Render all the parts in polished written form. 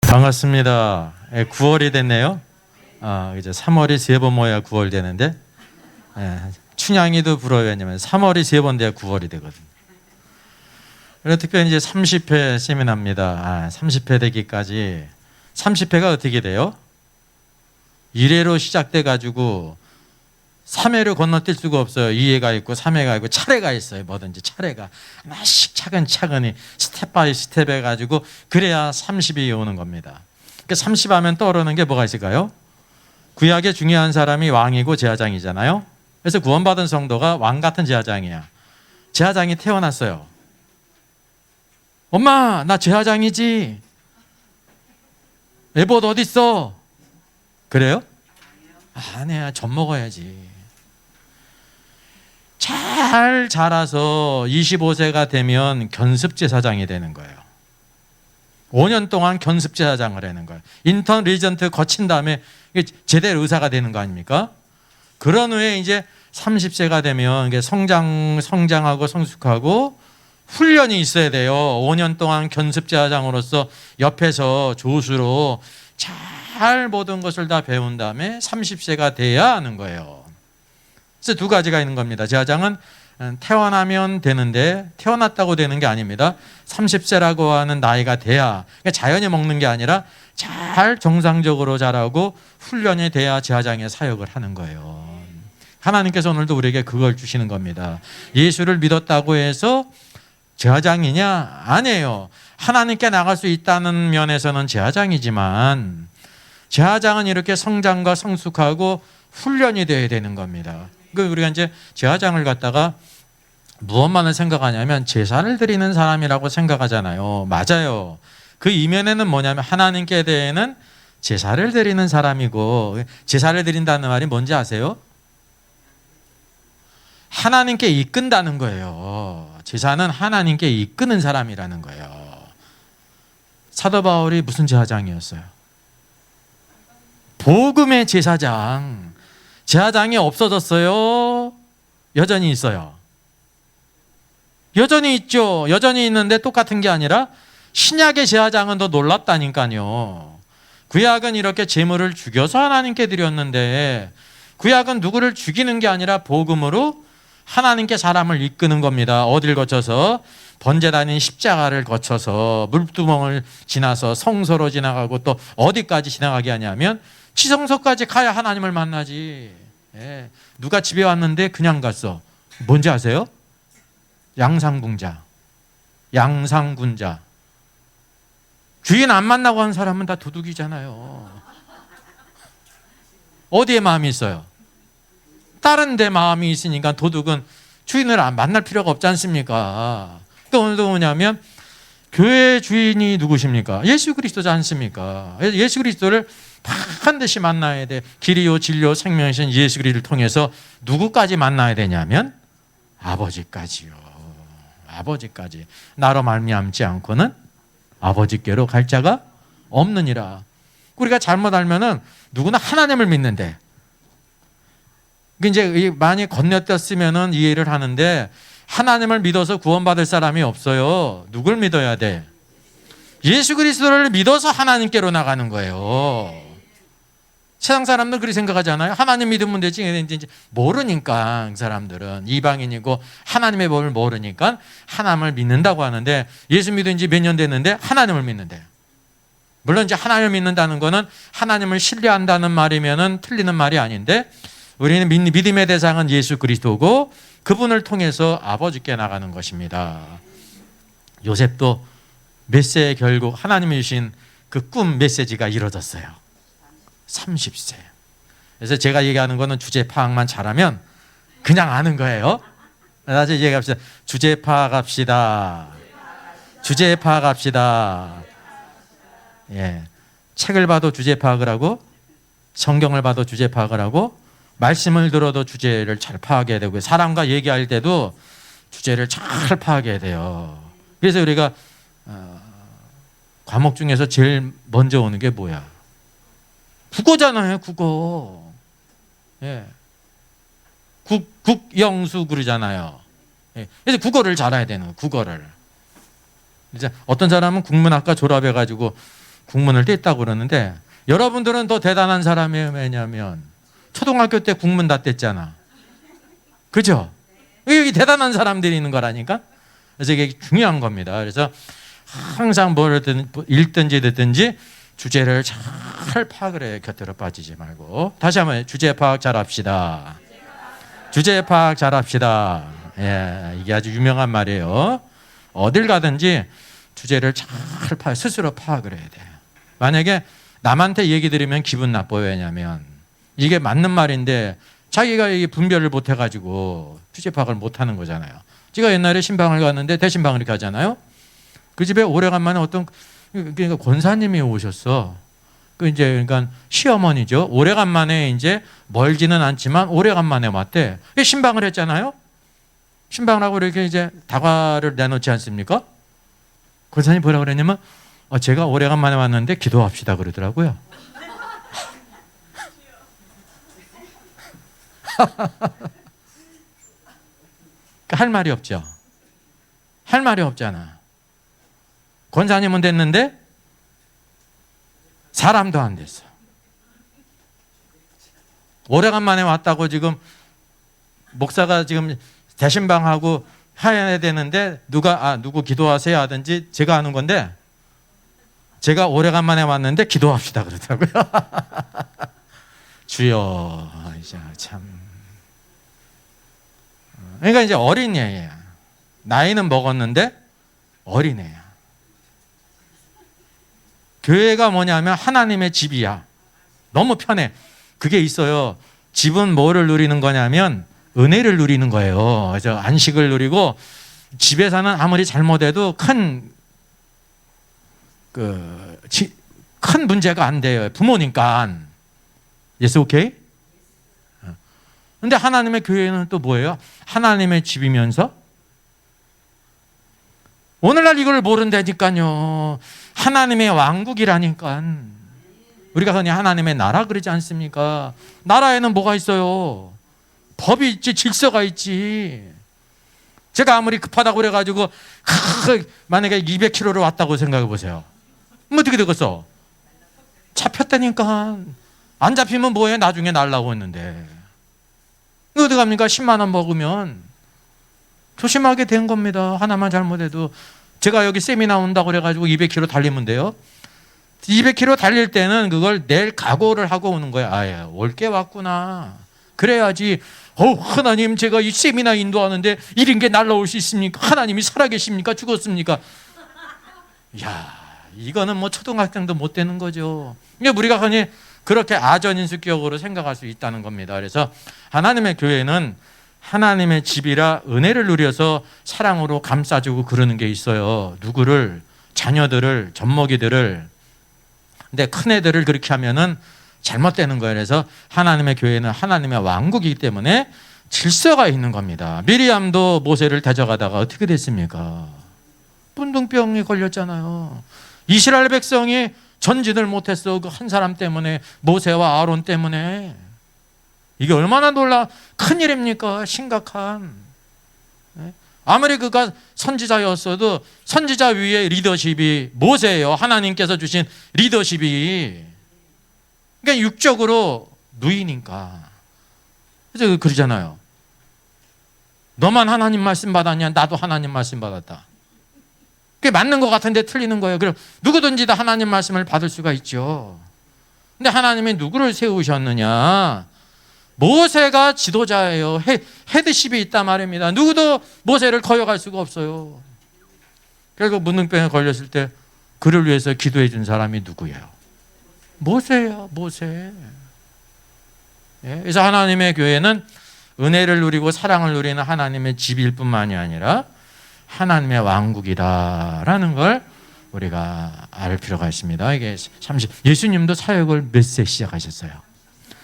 반갑습니다. 9월이 됐네요. 이제 3월이 3번 모여야 9월 되는데, 춘향이도 부러워요. 왜냐면 3월이 3번 돼야 9월이 되거든요. 그래서 특별히 이제 30회 세미나입니다. 30회 되기까지 30회가 어떻게 돼요? 1회로 시작돼 가지고 3회로 건너뛸 수가 없어요. 2회가 있고 3회가 있고 차례가 있어요. 뭐든지 차례가 하나씩 차근차근히 스텝 바이 스텝 해가지고 그래야 30이 오는 겁니다. 그러니까 30 하면 떠오르는 게 뭐가 있을까요? 구약의 중요한 사람이 왕이고 제사장이잖아요. 그래서 구원받은 성도가 왕 같은 제사장이야. 제사장이 태어났어요. 엄마, 나 제사장이지. 에봇 어디 있어? 그래요? 아니야, 젖 먹어야지. 잘 자라서 25세가 되면 견습제사장이 되는 거예요. 5년 동안 견습제사장을 하는 거예요. 인턴 리전트 거친 다음에 제대로 의사가 되는 거 아닙니까? 그런 후에 이제 30세가 되면 성장하고 성숙하고 훈련이 있어야 돼요. 5년 동안 견습제사장으로서 옆에서 조수로 잘 모든 것을 다 배운 다음에 30세가 돼야 하는 거예요. 그래서 두 가지가 있는 겁니다. 제사장은 태어나면 되는데 태어났다고 되는 게 아닙니다. 30세라고 하는 나이가 돼야, 그러니까 자연히 먹는 게 아니라 잘 정상적으로 자라고 훈련이 돼야 제사장의 사역을 하는 거예요. 하나님께서 오늘도 우리에게 그걸 주시는 겁니다. 예수를 믿었다고 해서 제사장이냐? 아니에요. 하나님께 나갈 수 있다는 면에서는 제사장이지만 제사장은 이렇게 성장과 성숙하고 훈련이 되어야 되는 겁니다. 우리가 이제 제사장을 갖다가 무엇만을 생각하냐면 제사를 드리는 사람이라고 생각하잖아요. 맞아요. 그 이면에는 뭐냐면 하나님께 대해는 제사를 드리는 사람이고, 제사를 드린다는 말이 뭔지 아세요? 하나님께 이끈다는 거예요. 제사는 하나님께 이끄는 사람이라는 거예요. 사도 바울이 무슨 제사장이었어요? 복음의 제사장. 제사장이 없어졌어요? 여전히 있어요? 여전히 있죠. 여전히 있는데 똑같은 게 아니라 신약의 제사장은 더 놀랍다니까요. 구약은 이렇게 제물을 죽여서 하나님께 드렸는데 구약은 누구를 죽이는 게 아니라 복음으로 하나님께 사람을 이끄는 겁니다. 어딜 거쳐서? 번제단인 십자가를 거쳐서 물두멍을 지나서 성소로 지나가고 또 어디까지 지나가게 하냐면 지성소까지 가야 하나님을 만나지. 누가 집에 왔는데 그냥 갔어. 뭔지 아세요? 양상궁자. 양상군자. 주인 안 만나고 한 사람은 다 도둑이잖아요. 어디에 마음이 있어요? 다른 데 마음이 있으니까 도둑은 주인을 만날 필요가 없지 않습니까? 또 오늘도 뭐냐면 교회 주인이 누구십니까? 예수 그리스도지 않습니까? 예수 그리스도를 반드시 만나야 돼. 길이요 진리요 생명이신 예수 그리스도를 통해서 누구까지 만나야 되냐면 아버지까지요. 아버지까지. 나로 말미암지 않고는 아버지께로 갈 자가 없느니라. 우리가 잘못 알면은 누구나 하나님을 믿는데, 이제 많이 건너뛰었으면은 이해를 하는데, 하나님을 믿어서 구원받을 사람이 없어요. 누굴 믿어야 돼? 예수 그리스도를 믿어서 하나님께로 나가는 거예요. 세상 사람들 그렇게 생각하잖아요. 하나님 믿으면 되지. 이제 모르니까, 그 사람들은 이방인이고 하나님의 법을 모르니까 하나님을 믿는다고 하는데, 예수 믿은 지 몇 년 됐는데 하나님을 믿는데, 물론 이제 하나님을 믿는다는 거는 하나님을 신뢰한다는 말이면은 틀리는 말이 아닌데, 우리는 믿음의 대상은 예수 그리스도고 그분을 통해서 아버지께 나가는 것입니다. 요셉도 메시지에 결국 하나님이 주신 그 꿈 메시지가 이루어졌어요. 30세. 그래서 제가 얘기하는 거는 주제 파악만 잘하면 그냥 아는 거예요. 다시 얘기합시다. 주제 파악합시다. 주제 파악합시다. 책을 봐도 주제 파악을 하고, 성경을 봐도 주제 파악을 하고, 말씀을 들어도 주제를 잘 파악해야 되고, 사람과 얘기할 때도 주제를 잘 파악해야 돼요. 그래서 우리가 과목 중에서 제일 먼저 오는 게 뭐야? 국어잖아요. 국어. 국영수 그러잖아요. 그래서 국어를 잘해야 되는 거예요. 국어를. 이제 어떤 사람은 국문학과 졸업해가지고 국문을 뗐다고 그러는데 여러분들은 더 대단한 사람이에요. 왜냐하면 초등학교 때 국문 다 뗐잖아. 그죠? 여기 대단한 사람들이 있는 거라니까. 그래서 이게 중요한 겁니다. 그래서 항상 뭘 읽든지 듣든지 주제를 잘 파악을 해. 곁으로 빠지지 말고. 다시 한번 주제 파악 잘합시다. 주제 파악 잘합시다. 예, 이게 아주 유명한 말이에요. 어딜 가든지 주제를 잘 스스로 파악을 해야 돼요. 만약에 남한테 얘기 들으면 기분 나빠요. 왜냐하면 이게 맞는 말인데 자기가 이 분별을 못 해가지고 주제 파악을 못 하는 거잖아요. 제가 옛날에 신방을 갔는데 대신방을 이렇게 하잖아요. 그 집에 오래간만에 어떤 그러니까 권사님이 오셨어. 그 이제 그러니까 시어머니죠. 오래간만에 이제 멀지는 않지만 오래간만에 왔대. 신방을 했잖아요. 신방을 하고 이렇게 이제 다과를 내놓지 않습니까? 권사님 뭐라 그랬냐면 제가 오래간만에 왔는데 기도합시다 그러더라고요. 할 말이 없죠. 할 말이 없잖아. 권사님은 됐는데 사람도 안 됐어. 오래간만에 왔다고 지금 목사가 지금 대신방하고 해야 되는데 누구 기도하세요 하든지 제가 하는 건데 제가 오래간만에 왔는데 기도합시다 그러더라고요. 주여, 이제 참. 그러니까 이제 어린애야. 나이는 먹었는데 어린애야. 교회가 뭐냐면 하나님의 집이야. 너무 편해. 그게 있어요. 집은 뭐를 누리는 거냐면 은혜를 누리는 거예요. 그래서 안식을 누리고 집에서는 아무리 잘못해도 큰 문제가 안 돼요. 부모니까. Yes, okay? 근데 하나님의 교회는 또 뭐예요? 하나님의 집이면서 오늘날 이걸 모른다니까요. 하나님의 왕국이라니까. 우리가 흔히 하나님의 나라 그러지 않습니까? 나라에는 뭐가 있어요? 법이 있지, 질서가 있지. 제가 아무리 급하다고 그래가지고 만약에 200km를 왔다고 생각해 보세요. 뭐 어떻게 되겠어? 잡혔다니까. 안 잡히면 뭐해? 나중에 날라고 했는데. 어디 갑니까? 10만 원 먹으면 조심하게 된 겁니다. 하나만 잘못해도. 제가 여기 세미나 온다고 그래가지고 200km 달리면 돼요. 200km 달릴 때는 그걸 내일 각오를 하고 오는 거야. 아예 올 게 왔구나. 그래야지. 하나님, 제가 이 세미나 인도하는데 이런 게 날라올 수 있습니까? 하나님이 살아계십니까? 죽었습니까? 야, 이거는 뭐 초등학생도 못 되는 거죠. 우리가 흔히 그렇게 아전인수격으로 생각할 수 있다는 겁니다. 그래서 하나님의 교회는 하나님의 집이라 은혜를 누려서 사랑으로 감싸주고 그러는 게 있어요. 누구를, 자녀들을, 젖먹이들을. 근데 큰애들을 그렇게 하면은 잘못되는 거예요. 그래서 하나님의 교회는 하나님의 왕국이기 때문에 질서가 있는 겁니다. 미리암도 모세를 데려가다가 어떻게 됐습니까? 분등병이 걸렸잖아요. 이스라엘 백성이 전진을 못했어. 그 한 사람 때문에, 모세와 아론 때문에. 이게 얼마나 큰 일입니까? 심각한. 아무리 그가 선지자였어도 선지자 위에 리더십이 모세예요. 하나님께서 주신 리더십이. 그러니까 육적으로 누이니까. 그래서 그러잖아요. 너만 하나님 말씀 받았냐? 나도 하나님 말씀 받았다. 그게 맞는 것 같은데 틀리는 거예요. 그럼 누구든지 다 하나님 말씀을 받을 수가 있죠. 근데 하나님이 누구를 세우셨느냐? 모세가 지도자예요. 헤드십이 있단 말입니다. 누구도 모세를 거역할 수가 없어요. 결국 문둥병에 걸렸을 때 그를 위해서 기도해 준 사람이 누구예요? 모세예요. 모세. 그래서 하나님의 교회는 은혜를 누리고 사랑을 누리는 하나님의 집일 뿐만이 아니라 하나님의 왕국이다라는 걸 우리가 알 필요가 있습니다. 이게 예수님도 사역을 몇 세 시작하셨어요?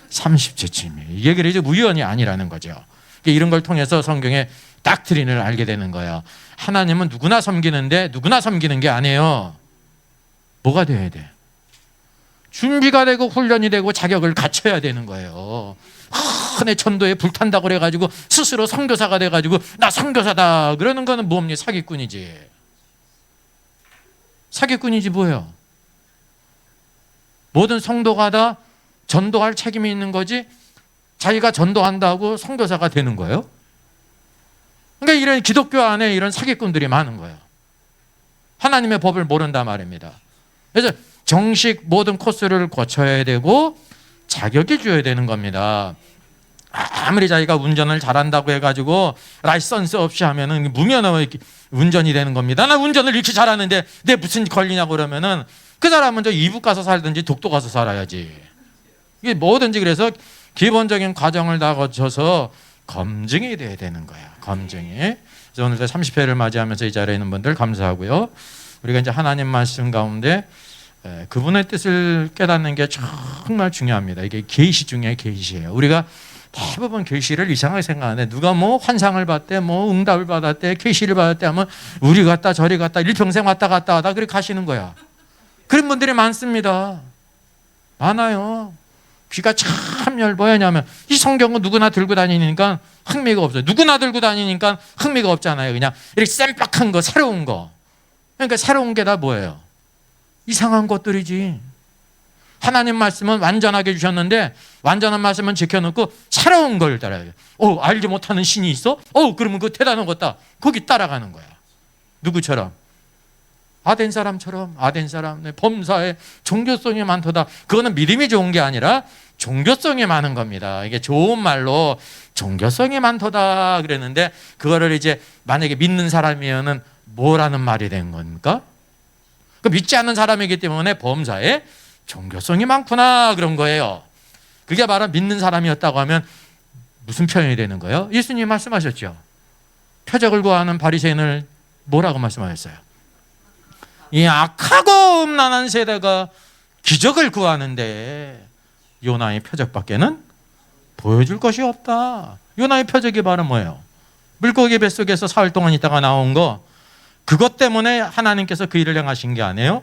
30세쯤이에요. 이게 그래도 우연이 아니라는 거죠. 이런 걸 통해서 성경의 닥트린을 알게 되는 거예요. 하나님은 누구나 섬기는데 누구나 섬기는 게 아니에요. 뭐가 돼야 돼? 준비가 되고 훈련이 되고 자격을 갖춰야 되는 거예요. 내 전도에 불탄다고 그래가지고 스스로 선교사가 돼가지고 나 선교사다 그러는 거는 뭡니까? 사기꾼이지. 사기꾼이지 뭐예요? 모든 성도가 다 전도할 책임이 있는 거지 자기가 전도한다고 선교사가 되는 거예요? 그러니까 이런 기독교 안에 이런 사기꾼들이 많은 거예요. 하나님의 법을 모른단 말입니다. 그래서 정식 모든 코스를 거쳐야 되고 자격이 줘야 되는 겁니다. 아무리 자기가 운전을 잘한다고 해가지고 라이선스 없이 하면은 무면허 운전이 되는 겁니다. 나 운전을 이렇게 잘하는데 내 무슨 걸리냐고 그러면은 그 사람은 저 이북 가서 살든지 독도 가서 살아야지. 이게 뭐든지 그래서 기본적인 과정을 다 거쳐서 검증이 돼야 되는 거야. 검증이. 그래서 오늘 30회를 맞이하면서 이 자리에 있는 분들 감사하고요. 우리가 이제 하나님 말씀 가운데 그분의 뜻을 깨닫는 게 정말 중요합니다. 이게 계시 중에 계시예요. 우리가 대부분 계시를 이상하게 생각하는데 누가 뭐 환상을 봤대, 뭐 응답을 받았대, 계시를 받았대 하면 우리 갔다 저리 갔다 일평생 왔다 갔다 하다 그렇게 가시는 거야. 그런 분들이 많습니다. 많아요. 귀가 참 얇아요. 왜냐하면 이 성경은 누구나 들고 다니니까 흥미가 없어요. 누구나 들고 다니니까 흥미가 없잖아요. 그냥 이렇게 쌤박한 거, 새로운 거. 그러니까 새로운 게 다 뭐예요? 이상한 것들이지. 하나님 말씀은 완전하게 주셨는데 완전한 말씀은 지켜놓고 새로운 걸 따라야 돼요. 알지 못하는 신이 있어? 그러면 그거 대단한 거다. 거기 따라가는 거야. 누구처럼? 아덴 사람처럼. 아덴 사람. 범사에 종교성이 많도다. 그거는 믿음이 좋은 게 아니라 종교성이 많은 겁니다. 이게 좋은 말로 종교성이 많도다 그랬는데 그거를 이제 만약에 믿는 사람이면은 뭐라는 말이 된 겁니까? 믿지 않는 사람이기 때문에 범사에 종교성이 많구나 그런 거예요. 그게 바로 믿는 사람이었다고 하면 무슨 표현이 되는 거예요? 예수님이 말씀하셨죠. 표적을 구하는 바리새인을 뭐라고 말씀하셨어요? 이 악하고 음란한 세대가 기적을 구하는데 요나의 표적밖에는 보여줄 것이 없다. 요나의 표적이 바로 뭐예요? 물고기 뱃속에서 사흘 동안 있다가 나온 거, 그것 때문에 하나님께서 그 일을 행하신 게 아니에요.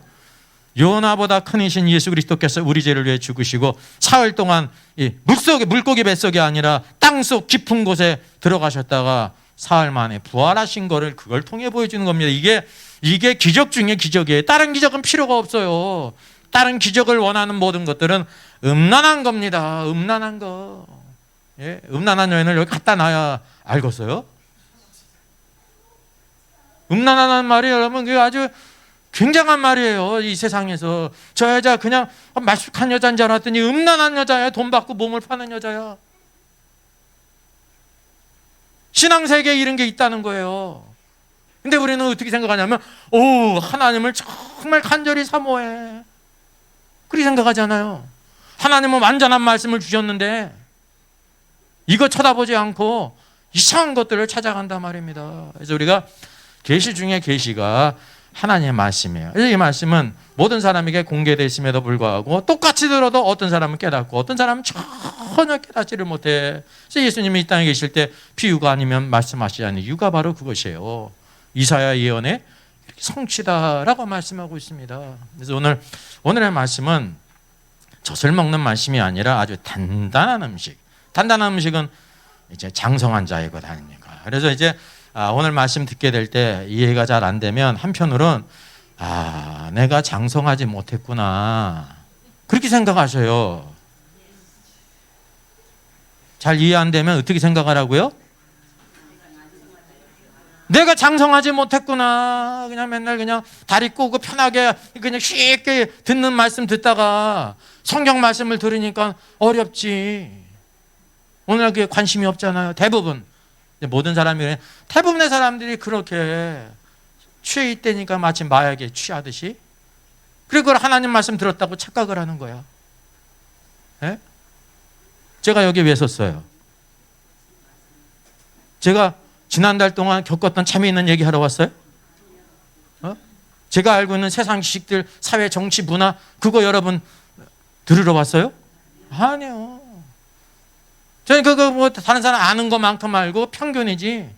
요나보다 큰 이신 예수 그리스도께서 우리 죄를 위해 죽으시고 사흘 동안 이 물고기 뱃속이 아니라 땅속 깊은 곳에 들어가셨다가 사흘 만에 부활하신 거를 그걸 통해 보여주는 겁니다. 이게 기적 중에 기적이에요. 다른 기적은 필요가 없어요. 다른 기적을 원하는 모든 것들은 음란한 겁니다. 음란한 거. 예? 음란한 여인을 여기 갖다 놔야 알겠어요? 음란하다는 말이 여러분 그게 아주 굉장한 말이에요. 이 세상에서 저 여자 그냥 말쑥한 여자인 줄 알았더니 음란한 여자야. 돈 받고 몸을 파는 여자야. 신앙세계에 이런 게 있다는 거예요. 근데 우리는 어떻게 생각하냐면 하나님을 정말 간절히 사모해. 그렇게 생각하잖아요. 하나님은 완전한 말씀을 주셨는데 이거 쳐다보지 않고 이상한 것들을 찾아간단 말입니다. 그래서 우리가 계시 중에 계시가 하나님의 말씀이에요. 이 말씀은 모든 사람에게 공개되심에도 불구하고 똑같이 들어도 어떤 사람은 깨닫고 어떤 사람은 전혀 깨닫지를 못해. 그래서 예수님이 이 땅에 계실 때 비유가 아니면 말씀하시지 않는 이유가 바로 그것이에요. 이사야 예언의 성취다라고 말씀하고 있습니다. 그래서 오늘의 말씀은 젖을 먹는 말씀이 아니라 아주 단단한 음식. 단단한 음식은 이제 장성한 자의 것 아닙니까? 그래서 이제 오늘 말씀 듣게 될 때 이해가 잘 안 되면 한편으로는 내가 장성하지 못했구나 그렇게 생각하셔요. 잘 이해 안 되면 어떻게 생각하라고요? 내가 장성하지 못했구나. 그냥 맨날 그냥 다리 꼬고 편하게 그냥 쉽게 듣는 말씀 듣다가 성경 말씀을 들으니까 어렵지. 오늘 그게 관심이 없잖아요. 대부분. 모든 사람이 대부분의 사람들이 그렇게 취해 있다니까 마치 마약에 취하듯이 그리고 하나님 말씀 들었다고 착각을 하는 거야. 예? 제가 여기 왜 섰어요? 제가 지난달 동안 겪었던 재미있는 얘기 하러 왔어요? 제가 알고 있는 세상 지식들, 사회, 정치, 문화 그거 여러분 들으러 왔어요? 아니요. 저는 그거 뭐 다른 사람 아는 것만큼 알고 편견이지.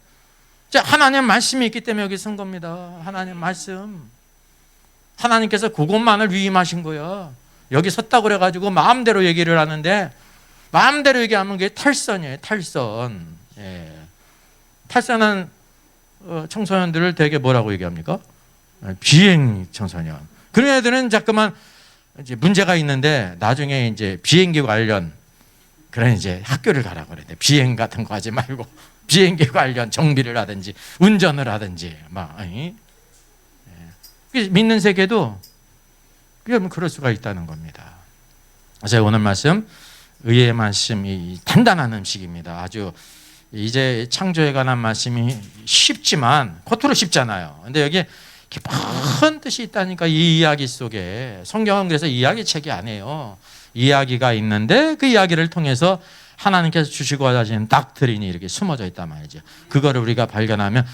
하나님 말씀이 있기 때문에 여기 선 겁니다. 하나님 말씀. 하나님께서 그것만을 위임하신 거야. 여기 섰다고 그래가지고 마음대로 얘기를 하는데 마음대로 얘기하면 그게 탈선이에요. 탈선. 예. 탈선한 청소년들을 되게 뭐라고 얘기합니까? 비행 청소년. 그런 애들은 자꾸만 이제 문제가 있는데 나중에 이제 비행기 관련 그런 이제 학교를 가라고 그래요. 비행 같은 거 하지 말고 비행기 관련 정비를 하든지 운전을 하든지 막 믿는 세계도 그럴 수가 있다는 겁니다. 그래서 오늘 말씀 의의 말씀이 단단한 음식입니다. 아주 이제 창조에 관한 말씀이 쉽지만 겉으로 쉽잖아요. 근데 여기 깊은 뜻이 있다니까. 이 이야기 속에 성경은 그래서 이야기 책이 아니에요. 이야기가 있는데 그 이야기를 통해서 하나님께서 주시고 하시는 닥트린이 이렇게 숨어져 있단 말이죠. 그거를 우리가 발견하면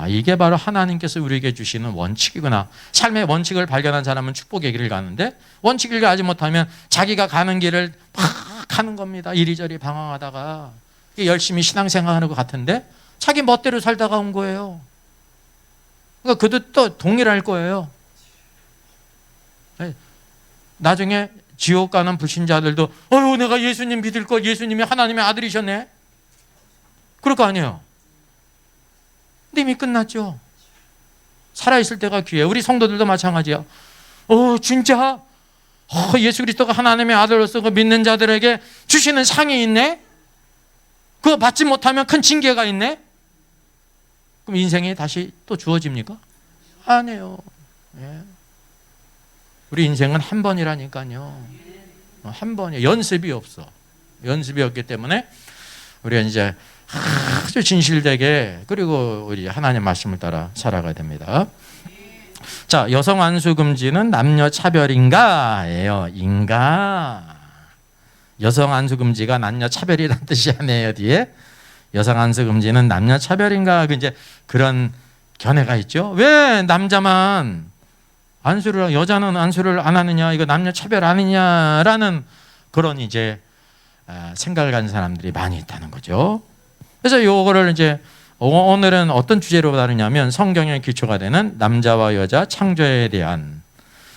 이게 바로 하나님께서 우리에게 주시는 원칙이구나. 삶의 원칙을 발견한 사람은 축복의 길을 가는데 원칙을 가지 못하면 자기가 가는 길을 막 가는 겁니다. 이리저리 방황하다가 열심히 신앙생활하는 것 같은데 자기 멋대로 살다가 온 거예요. 그러니까 그도 또 동일할 거예요. 나중에 지옥 가는 불신자들도 내가 예수님 믿을 걸, 예수님이 하나님의 아들이셨네, 그럴 거 아니에요. 근데 이미 끝났죠. 살아있을 때가 기회예요. 우리 성도들도 마찬가지야. 진짜 예수 그리스도가 하나님의 아들로서 그 믿는 자들에게 주시는 상이 있네? 그거 받지 못하면 큰 징계가 있네? 그럼 인생이 다시 또 주어집니까? 아니에요. 우리 인생은 한 번이라니까요. 한 번이에요. 연습이 없어. 연습이 없기 때문에 우리가 이제 아주 진실되게, 그리고 우리 하나님 말씀을 따라 살아가야 됩니다. 자, 여성 안수 금지는 남녀 차별인가예요. 여성 안수 금지가 남녀 차별이라는 뜻이 아니에요. 뒤에 여성 안수 금지는 남녀 차별인가, 이제 그런 견해가 있죠. 왜 남자만 안수를, 여자는 안수를 안 하느냐, 이거 남녀 차별 아니냐라는 그런 이제 생각을 가진 사람들이 많이 있다는 거죠. 그래서 이거를 이제 오늘은 어떤 주제로 다루냐면 성경의 기초가 되는 남자와 여자 창조에 대한,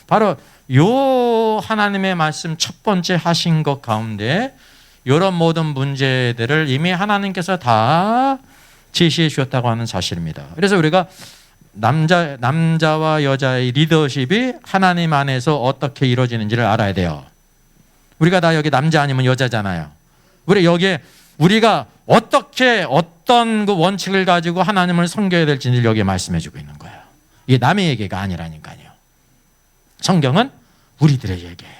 바로 요 하나님의 말씀 첫 번째 하신 것 가운데 이런 모든 문제들을 이미 하나님께서 다 제시해 주셨다고 하는 사실입니다. 그래서 우리가 남자와 여자의 리더십이 하나님 안에서 어떻게 이루어지는지를 알아야 돼요. 우리가 다 여기 남자 아니면 여자잖아요. 우리가 어떤 그 원칙을 가지고 하나님을 섬겨야 될지를 여기에 말씀해 주고 있는 거예요. 이게 남의 얘기가 아니라니까요. 성경은 우리들의 얘기예요.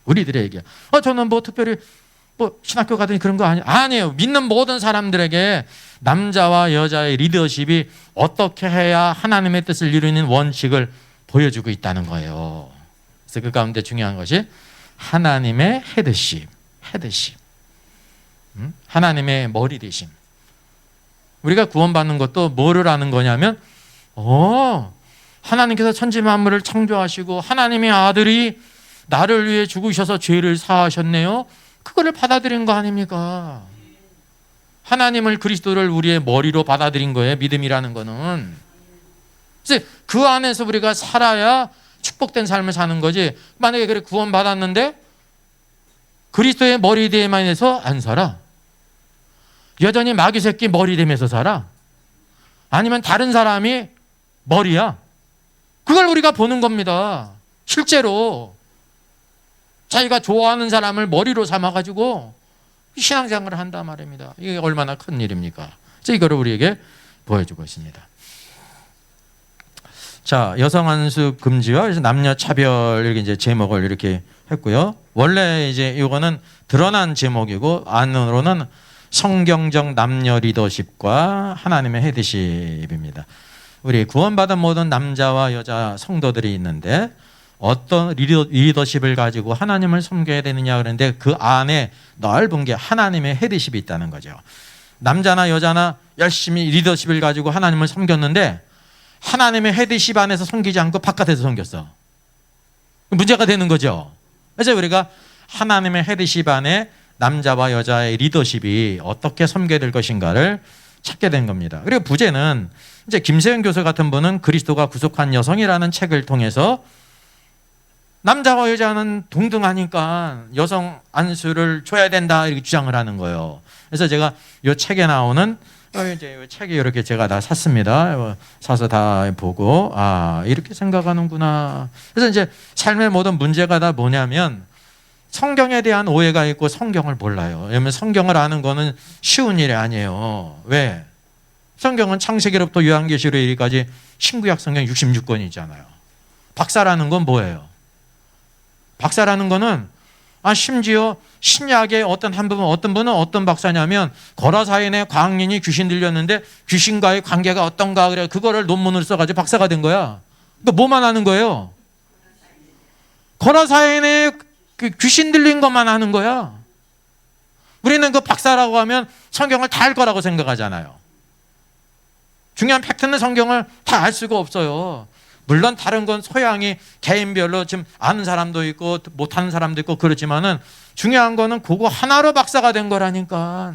우리들의 얘기예요. 저는 특별히 신학교 가더니 그런 거 아니에요. 믿는 모든 사람들에게 남자와 여자의 리더십이 어떻게 해야 하나님의 뜻을 이루는 원칙을 보여주고 있다는 거예요. 그래서 그 가운데 중요한 것이 하나님의 헤드십. 하나님의 머리 되심. 우리가 구원받는 것도 뭐를 아는 거냐면 하나님께서 천지 만물을 창조하시고 하나님의 아들이 나를 위해 죽으셔서 죄를 사하셨네요. 그거를 받아들인 거 아닙니까? 하나님을, 그리스도를 우리의 머리로 받아들인 거예요. 믿음이라는 거는. 그래서 그 안에서 우리가 살아야 축복된 삶을 사는 거지. 만약에 그래 구원받았는데 그리스도의 머리대에만 해서 안 살아, 여전히 마귀 새끼 머리대면서 살아, 아니면 다른 사람이 머리야, 그걸 우리가 보는 겁니다. 실제로 자기가 좋아하는 사람을 머리로 삼아가지고 신앙생활을 한단 말입니다. 이게 얼마나 큰 일입니까? 그래서 이거를 우리에게 보여주고 있습니다. 자, 여성 안수 금지와 남녀 차별, 이렇게 이제 제목을 이렇게 했고요. 원래 이제 이거는 드러난 제목이고 안으로는 성경적 남녀 리더십과 하나님의 헤드십입니다. 우리 구원받은 모든 남자와 여자 성도들이 있는데 어떤 리더십을 가지고 하나님을 섬겨야 되느냐 그러는데 그 안에 넓은 게 하나님의 헤드십이 있다는 거죠. 남자나 여자나 열심히 리더십을 가지고 하나님을 섬겼는데 하나님의 헤드십 안에서 섬기지 않고 바깥에서 섬겼어. 문제가 되는 거죠. 그래서 우리가 하나님의 헤드십 안에 남자와 여자의 리더십이 어떻게 섬겨야 될 것인가를 찾게 된 겁니다. 그리고 부제는 이제 김세현 교수 같은 분은 그리스도가 구속한 여성이라는 책을 통해서 남자와 여자는 동등하니까 여성 안수를 줘야 된다, 이렇게 주장을 하는 거예요. 그래서 제가 이 책에 나오는 이제 책이 이렇게 제가 다 샀습니다. 사서 다 보고 이렇게 생각하는구나. 그래서 이제 삶의 모든 문제가 다 뭐냐면 성경에 대한 오해가 있고 성경을 몰라요. 왜냐하면 성경을 아는 거는 쉬운 일이 아니에요. 왜? 성경은 창세기로부터 요한계시록 이르기까지 신구약 성경 66권이잖아요. 박사라는 건 뭐예요? 박사라는 거는 심지어 신약의 어떤 분은 어떤 박사냐면 거라사인의 광인이 귀신 들렸는데 귀신과의 관계가 어떤가 그래 그거를 논문을 써가지고 박사가 된 거야. 그러니까 뭐만 하는 거예요? 거라사인의 그 귀신 들린 것만 하는 거야. 우리는 그 박사라고 하면 성경을 다 알 거라고 생각하잖아요. 중요한 팩트는 성경을 다 알 수가 없어요. 물론 다른 건 소양이 개인별로 지금 아는 사람도 있고 못하는 사람도 있고 그렇지만은 중요한 거는 그거 하나로 박사가 된 거라니까.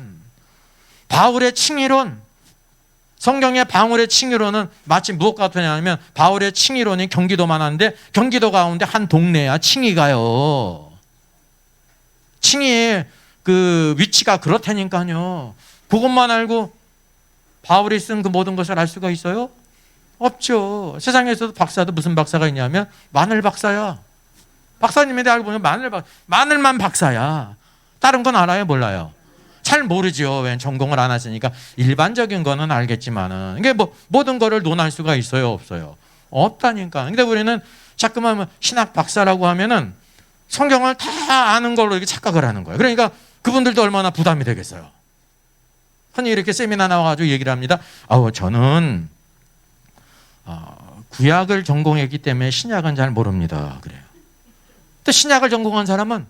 바울의 칭의론, 성경의 바울의 칭의론은 마치 무엇 같으냐면 바울의 칭의론이 경기도만 한데 경기도 가운데 한 동네야 칭의가요. 칭의의 그 위치가 그렇다니까요. 그것만 알고 바울이 쓴 그 모든 것을 알 수가 있어요? 없죠. 세상에서도 박사도 무슨 박사가 있냐면 마늘 박사야. 박사님에 대해 알고 보면 마늘만 박사야. 다른 건 알아요? 몰라요? 잘 모르죠. 왜 전공을 안 하시니까. 일반적인 거는 알겠지만은 이게 뭐 모든 거를 논할 수가 있어요? 없어요? 없다니까. 근데 우리는 자꾸만 신학 박사라고 하면은 성경을 다 아는 걸로 이렇게 착각을 하는 거예요. 그러니까 그분들도 얼마나 부담이 되겠어요. 흔히 이렇게 세미나 나와가지고 얘기를 합니다. 저는 구약을 전공했기 때문에 신약은 잘 모릅니다. 그래요. 또 신약을 전공한 사람은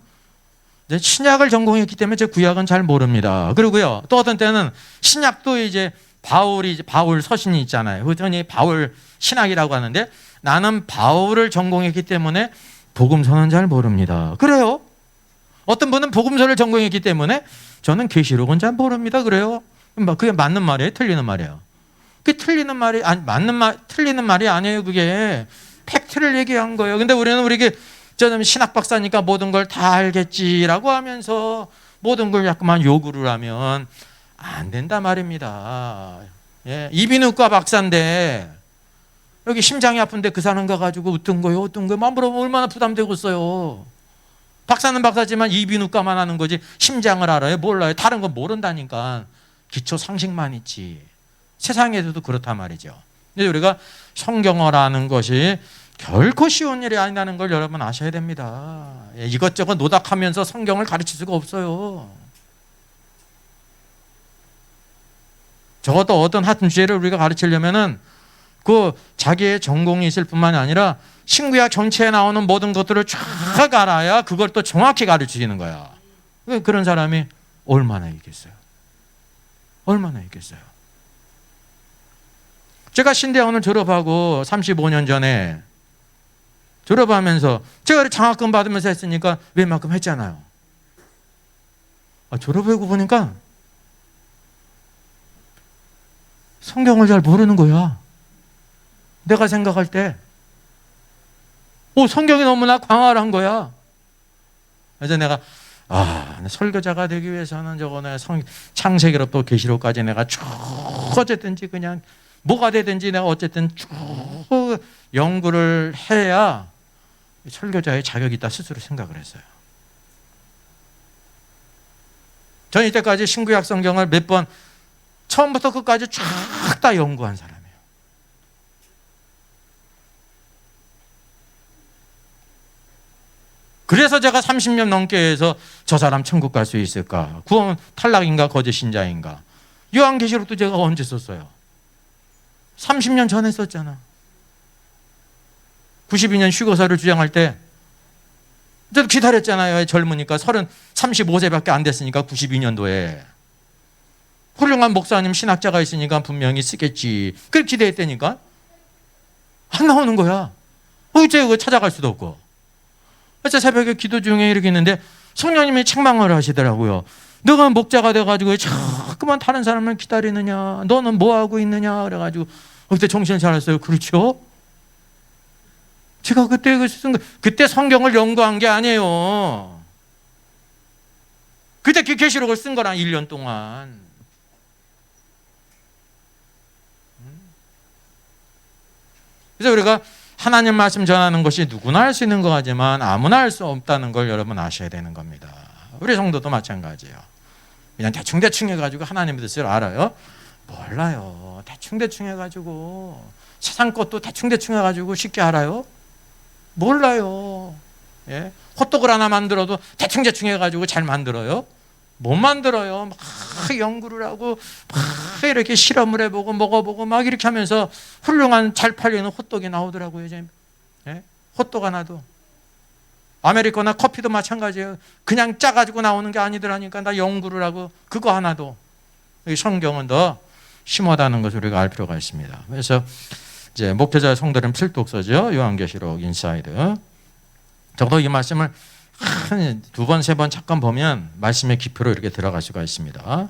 신약을 전공했기 때문에 제 구약은 잘 모릅니다. 그리고요, 또 어떤 때는 신약도 이제 바울 서신이 있잖아요. 흔히 바울 신학이라고 하는데 나는 바울을 전공했기 때문에 복음서는 잘 모릅니다. 그래요. 어떤 분은 복음서를 전공했기 때문에 저는 계시록은 잘 모릅니다. 그래요. 그게 맞는 말이에요? 틀리는 말이에요? 그게 틀리는 말이 틀리는 말이 아니에요. 그게 팩트를 얘기한 거예요. 근데 우리는 저는 신학 박사니까 모든 걸 다 알겠지라고 하면서 모든 걸 자꾸만 요구를 하면 안 된단 말입니다. 예, 이비인후과 박사인데 여기 심장이 아픈데 그 사람 가가지고 어떤 거요? 물어보면 얼마나 부담되겠어요. 박사는 박사지만 이비인후과만 하는 거지 심장을 알아요? 몰라요? 다른 건 모른다니까. 기초 상식만 있지. 세상에서도 그렇단 말이죠. 근데 우리가 성경을 아는 것이 결코 쉬운 일이 아니라는 걸 여러분 아셔야 됩니다. 이것저것 노닥하면서 성경을 가르칠 수가 없어요. 적어도 어떤 한 주제를 우리가 가르치려면은 그 자기의 전공이 있을 뿐만이 아니라 신구약 전체에 나오는 모든 것들을 쫙 알아야 그걸 또 정확히 가르치는 거야. 그런 사람이 얼마나 있겠어요? 얼마나 있겠어요? 제가 신대원을 졸업하고 35년 전에 졸업하면서 제가 장학금 받으면서 했으니까 웬만큼 했잖아요. 졸업하고 보니까 성경을 잘 모르는 거야. 내가 생각할 때 성경이 너무나 광활한 거야. 그래서 내가 설교자가 되기 위해서는 창세기로부터 계시록까지 내가 쭉 어쨌든지 그냥 뭐가 되든지 내가 어쨌든 쭉 연구를 해야 설교자의 자격이 있다 스스로 생각을 했어요. 저는 이때까지 신구약 성경을 몇 번 처음부터 끝까지 쫙 다 연구한 사람이에요. 그래서 제가 30년 넘게 해서 저 사람 천국 갈 수 있을까? 구원 탈락인가 거짓 신자인가? 요한계시록도 제가 언제 썼어요? 30년 전에 썼잖아. 92년 휴거사를 주장할 때 저도 기다렸잖아요. 젊으니까 35세밖에 안 됐으니까 92년도에 훌륭한 목사님 신학자가 있으니까 분명히 쓰겠지. 그렇게 기대했다니까 안 나오는 거야. 제가 찾아갈 수도 없고. 그래서 새벽에 기도 중에 이렇게 있는데 성령님이 책망을 하시더라고요. 너가 목자가 돼가지고 자꾸만 다른 사람을 기다리느냐, 너는 뭐 하고 있느냐 그래가지고 그때 정신을 차렸어요. 그렇죠? 제가 그때 성경을 연구한 게 아니에요. 그때 계시록을 쓴 거랑 1년 동안. 그래서 우리가 하나님 말씀 전하는 것이 누구나 할 수 있는 거 같지만 아무나 할 수 없다는 걸 여러분 아셔야 되는 겁니다. 우리 성도도 마찬가지예요. 그냥 대충 해가지고 하나님 뜻을 알아요? 몰라요. 대충 해가지고 세상 것도 대충 해가지고 쉽게 알아요? 몰라요. 예? 호떡을 하나 만들어도 대충 해가지고 잘 만들어요? 못 만들어요. 막 연구를 하고 막 이렇게 실험을 해보고 먹어보고 막 이렇게 하면서 훌륭한 잘 팔리는 호떡이 나오더라고요. 이제 예? 호떡 하나도. 아메리카노나 커피도 마찬가지예요. 그냥 짜가지고 나오는 게 아니더라니까. 나 연구를 하고 그거 하나도. 성경은 더 심하다는 것을 우리가 알 필요가 있습니다. 그래서 이제 목회자 성도는 필독서죠. 요한계시록 인사이드. 저도 이 말씀을 한 두 번, 세 번 잠깐 보면 말씀의 깊이로 이렇게 들어갈 수가 있습니다.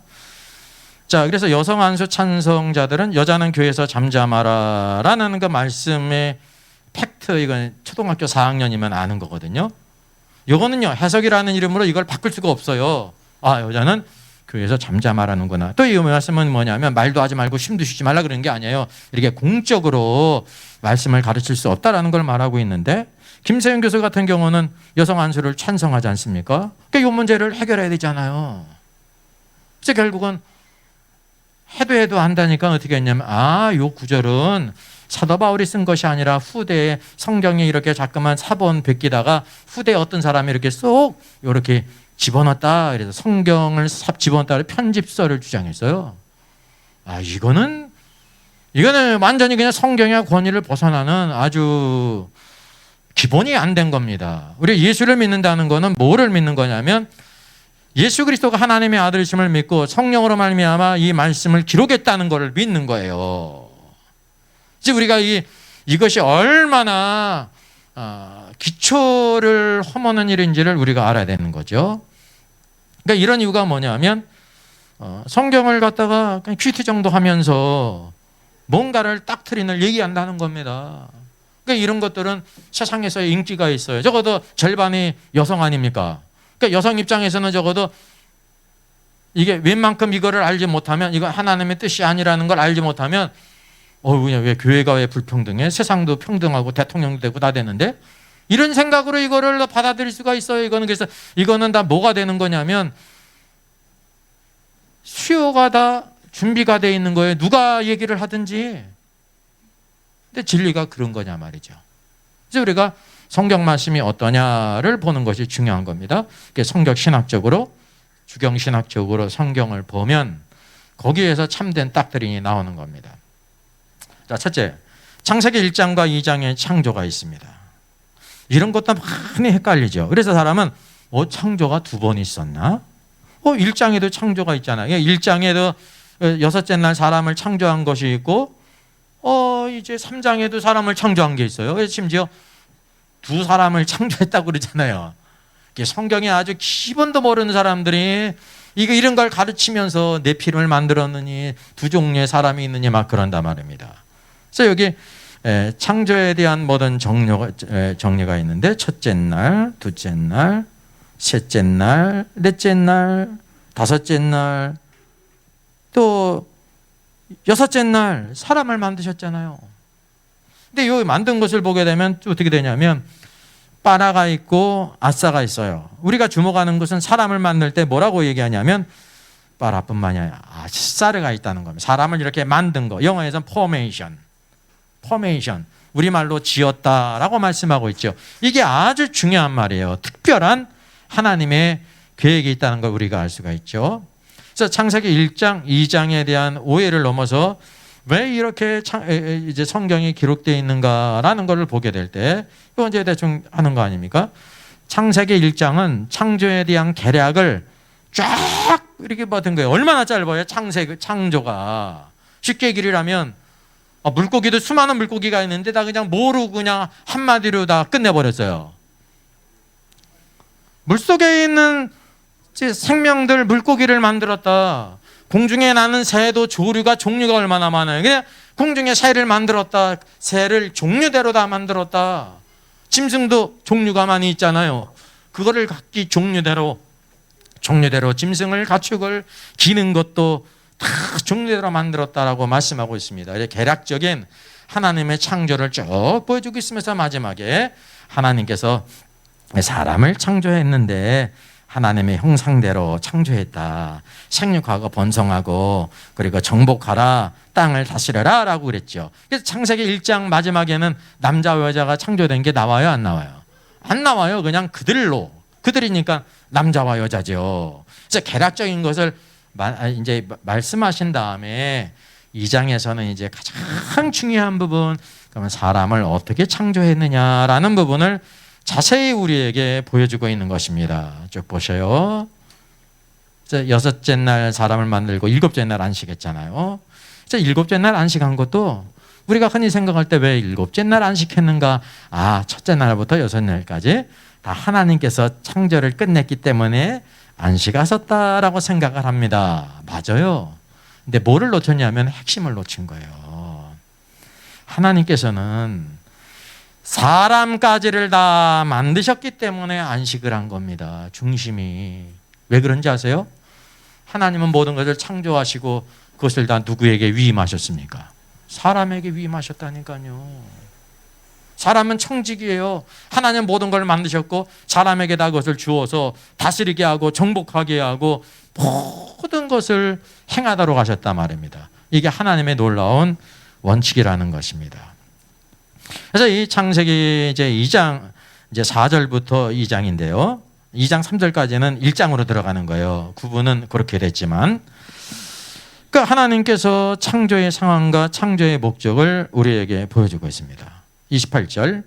자, 그래서 여성 안수 찬성자들은 여자는 교회에서 잠잠하라라는 그 말씀의 팩트, 이건 초등학교 4학년이면 아는 거거든요. 이거는요, 해석이라는 이름으로 이걸 바꿀 수가 없어요. 아, 여자는 교회에서 잠잠하라는구나. 또 이 말씀은 뭐냐면 말도 하지 말고 쉼도 쉬지 말라 그러는 게 아니에요. 이렇게 공적으로 말씀을 가르칠 수 없다라는 걸 말하고 있는데, 김세윤 교수 같은 경우는 여성 안수를 찬성하지 않습니까? 그러니까 이 문제를 해결해야 되잖아요. 그래서 결국은 해도 한다니까 어떻게 했냐면, 이 구절은 사도 바울이 쓴 것이 아니라 후대에 성경에 이렇게 자꾸만 사본 베끼다가 후대에 어떤 사람이 이렇게 쏙 이렇게 집어넣었다. 그래서 성경을 집어넣었다. 편집서를 주장했어요. 이거는 완전히 그냥 성경의 권위를 벗어나는 아주 기본이 안 된 겁니다. 우리 예수를 믿는다는 것은 뭐를 믿는 거냐면 예수 그리스도가 하나님의 아들이심을 믿고 성령으로 말미암아 이 말씀을 기록했다는 것을 믿는 거예요. 이제 우리가 이것이 얼마나 기초를 허무는 일인지를 우리가 알아야 되는 거죠. 그러니까 이런 이유가 뭐냐면 성경을 갖다가 그냥 퀴트 정도 하면서 뭔가를 딱트린을 얘기한다는 겁니다. 그러니까 이런 것들은 세상에서의 인기가 있어요. 적어도 절반이 여성 아닙니까? 그러니까 여성 입장에서는 적어도 이게 웬만큼 이거를 알지 못하면, 이거 하나님의 뜻이 아니라는 걸 알지 못하면 그냥 왜 교회가 왜 불평등해? 세상도 평등하고 대통령도 되고 다 되는데? 이런 생각으로 이거를 받아들일 수가 있어요. 그래서 이거는 다 뭐가 되는 거냐면 수요가 다 준비가 돼 있는 거예요. 누가 얘기를 하든지. 근데 진리가 그런 거냐 말이죠. 그래서 우리가 성경 말씀이 어떠냐를 보는 것이 중요한 겁니다. 성경 신학적으로, 주경 신학적으로 성경을 보면 거기에서 참된 딱들이 나오는 겁니다. 자, 첫째, 창세기 1장과 2장에 창조가 있습니다. 이런 것도 많이 헷갈리죠. 그래서 사람은 창조가 두 번 있었나? 1장에도 창조가 있잖아요. 1장에도 여섯째 날 사람을 창조한 것이 있고 이제 3장에도 사람을 창조한 게 있어요. 그래서 심지어 두 사람을 창조했다고 그러잖아요. 성경에 아주 기본도 모르는 사람들이 이런 걸 가르치면서 네피림을 만들었느니 두 종류의 사람이 있느니 막 그런단 말입니다. 그래서 여기 창조에 대한 모든 정리가 있는데 첫째 날, 둘째 날, 셋째 날, 넷째 날, 다섯째 날, 또 여섯째 날 사람을 만드셨잖아요. 근데 여기 만든 것을 보게 되면 어떻게 되냐면 빠라가 있고 아싸가 있어요. 우리가 주목하는 것은 사람을 만들 때 뭐라고 얘기하냐면 빠라뿐만이 아니라 아싸르가 있다는 겁니다. 사람을 이렇게 만든 거. 영어에서는 포메이션. 우리말로 지었다라고 말씀하고 있죠. 이게 아주 중요한 말이에요. 특별한 하나님의 계획이 있다는 걸 우리가 알 수가 있죠. 그래서 창세기 1장, 2장에 대한 오해를 넘어서 왜 이렇게 이제 성경이 기록되어 있는가라는 것을 보게 될 때 이거 이제 대충 하는 거 아닙니까? 창세기 1장은 창조에 대한 계략을 쫙 이렇게 받은 거예요. 얼마나 짧아요? 창조가. 쉽게 얘기를 물고기도 수많은 물고기가 있는데 다 그냥 모르고 그냥 한마디로 다 끝내버렸어요. 물속에 있는 생명들, 물고기를 만들었다. 공중에 나는 새도 종류가 얼마나 많아요. 그냥 공중에 새를 만들었다. 새를 종류대로 다 만들었다. 짐승도 종류가 많이 있잖아요. 그거를 각기 종류대로 짐승을, 가축을, 기는 것도 다 종류대로 만들었다라고 말씀하고 있습니다. 계략적인 하나님의 창조를 쭉 보여주고 있으면서 마지막에 하나님께서 사람을 창조했는데 하나님의 형상대로 창조했다. 생육하고 번성하고 그리고 정복하라, 땅을 다스려라 라고 그랬죠. 그래서 창세기 1장 마지막에는 남자와 여자가 창조된 게 나와요, 안 나와요? 안 나와요. 그냥 그들이니까 남자와 여자죠. 그래서 개략적인 것을 이제 말씀하신 다음에 2장에서는 이제 가장 중요한 부분, 그러면 사람을 어떻게 창조했느냐라는 부분을 자세히 우리에게 보여주고 있는 것입니다. 쭉 보셔요. 여섯째 날 사람을 만들고 일곱째 날 안식했잖아요. 일곱째 날 안식한 것도 우리가 흔히 생각할 때 왜 일곱째 날 안식했는가? 첫째 날부터 여섯 날까지 다 하나님께서 창조를 끝냈기 때문에 안식하셨다라고 생각을 합니다. 맞아요. 근데 뭐를 놓쳤냐면 핵심을 놓친 거예요. 하나님께서는 사람까지를 다 만드셨기 때문에 안식을 한 겁니다. 중심이. 왜 그런지 아세요? 하나님은 모든 것을 창조하시고 그것을 다 누구에게 위임하셨습니까? 사람에게 위임하셨다니까요. 사람은 청직이에요. 하나님 모든 걸 만드셨고 사람에게 다 그것을 주어서 다스리게 하고 정복하게 하고 모든 것을 행하도록 하셨단 말입니다. 이게 하나님의 놀라운 원칙이라는 것입니다. 그래서 이 창세기 이제 2장 이제 4절부터 2장인데요. 2장 3절까지는 1장으로 들어가는 거예요. 구분은 그렇게 됐지만, 그러니까 하나님께서 창조의 상황과 창조의 목적을 우리에게 보여주고 있습니다. 28절,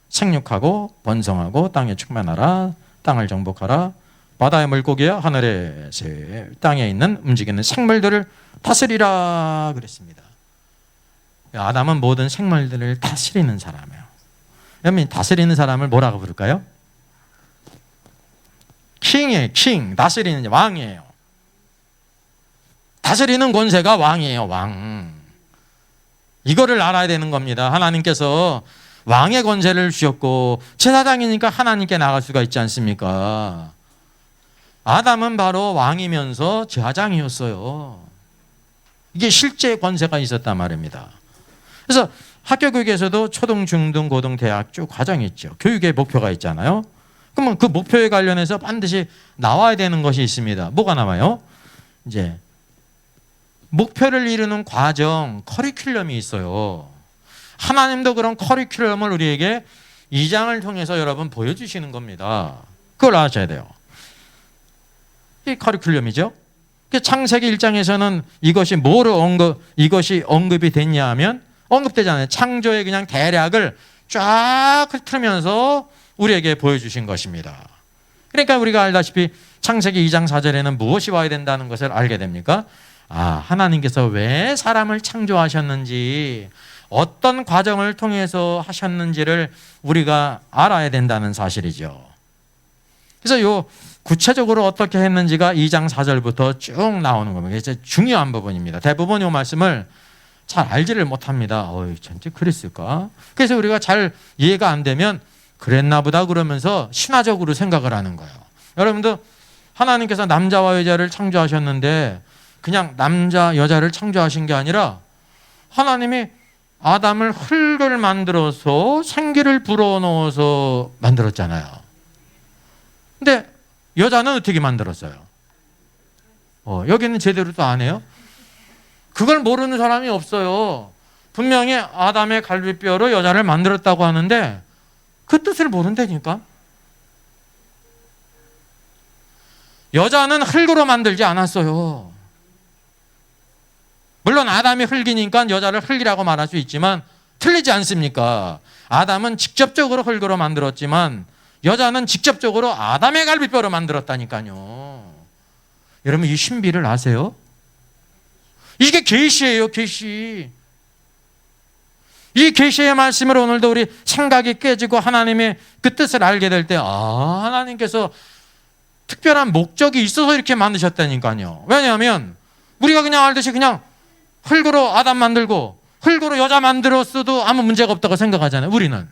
생육하고 번성하고 땅에 충만하라, 땅을 정복하라, 바다의 물고기와 하늘의 새, 땅에 있는 움직이는 생물들을 다스리라 그랬습니다. 아담은 모든 생물들을 다스리는 사람이에요. 여러분, 다스리는 사람을 뭐라고 부를까요? 킹이에요. 킹. 다스리는 왕이에요. 다스리는 권세가 왕이에요. 왕. 이거를 알아야 되는 겁니다. 하나님께서 왕의 권세를 주셨고 제사장이니까 하나님께 나갈 수가 있지 않습니까? 아담은 바로 왕이면서 제사장이었어요. 이게 실제 권세가 있었단 말입니다. 그래서 학교 교육에서도 초등, 중등, 고등, 대학 쭉 과정이 있죠. 교육의 목표가 있잖아요. 그러면 그 목표에 관련해서 반드시 나와야 되는 것이 있습니다. 뭐가 나와요? 이제 목표를 이루는 과정, 커리큘럼이 있어요. 하나님도 그런 커리큘럼을 우리에게 2장을 통해서 여러분 보여주시는 겁니다. 그걸 아셔야 돼요. 이 커리큘럼이죠. 창세기 1장에서는 이것이 언급이 됐냐 하면 언급되잖아요. 창조의 그냥 대략을 쫙 훑으면서 우리에게 보여주신 것입니다. 그러니까 우리가 알다시피 창세기 2장 4절에는 무엇이 와야 된다는 것을 알게 됩니까? 하나님께서 왜 사람을 창조하셨는지, 어떤 과정을 통해서 하셨는지를 우리가 알아야 된다는 사실이죠. 그래서 구체적으로 어떻게 했는지가 2장 4절부터 쭉 나오는 겁니다. 이게 중요한 부분입니다. 대부분 이 말씀을 잘 알지를 못합니다. 전체 그랬을까? 그래서 우리가 잘 이해가 안 되면 그랬나 보다 그러면서 신화적으로 생각을 하는 거예요. 여러분도 하나님께서 남자와 여자를 창조하셨는데 그냥 남자, 여자를 창조하신 게 아니라 하나님이 아담을 흙을 만들어서 생기를 불어넣어서 만들었잖아요. 근데 여자는 어떻게 만들었어요? 여기는 제대로 또 안 해요? 그걸 모르는 사람이 없어요. 분명히 아담의 갈비뼈로 여자를 만들었다고 하는데 그 뜻을 모른다니까. 여자는 흙으로 만들지 않았어요. 물론 아담이 흙이니까 여자를 흙이라고 말할 수 있지만 틀리지 않습니까? 아담은 직접적으로 흙으로 만들었지만 여자는 직접적으로 아담의 갈비뼈로 만들었다니까요. 여러분 이 신비를 아세요? 이게 계시예요, 계시. 이 계시의 말씀으로 오늘도 우리 생각이 깨지고 하나님의 그 뜻을 알게 될 때 하나님께서 특별한 목적이 있어서 이렇게 만드셨다니까요. 왜냐하면 우리가 그냥 알듯이 그냥 흙으로 아담 만들고 흙으로 여자 만들었어도 아무 문제가 없다고 생각하잖아요, 우리는.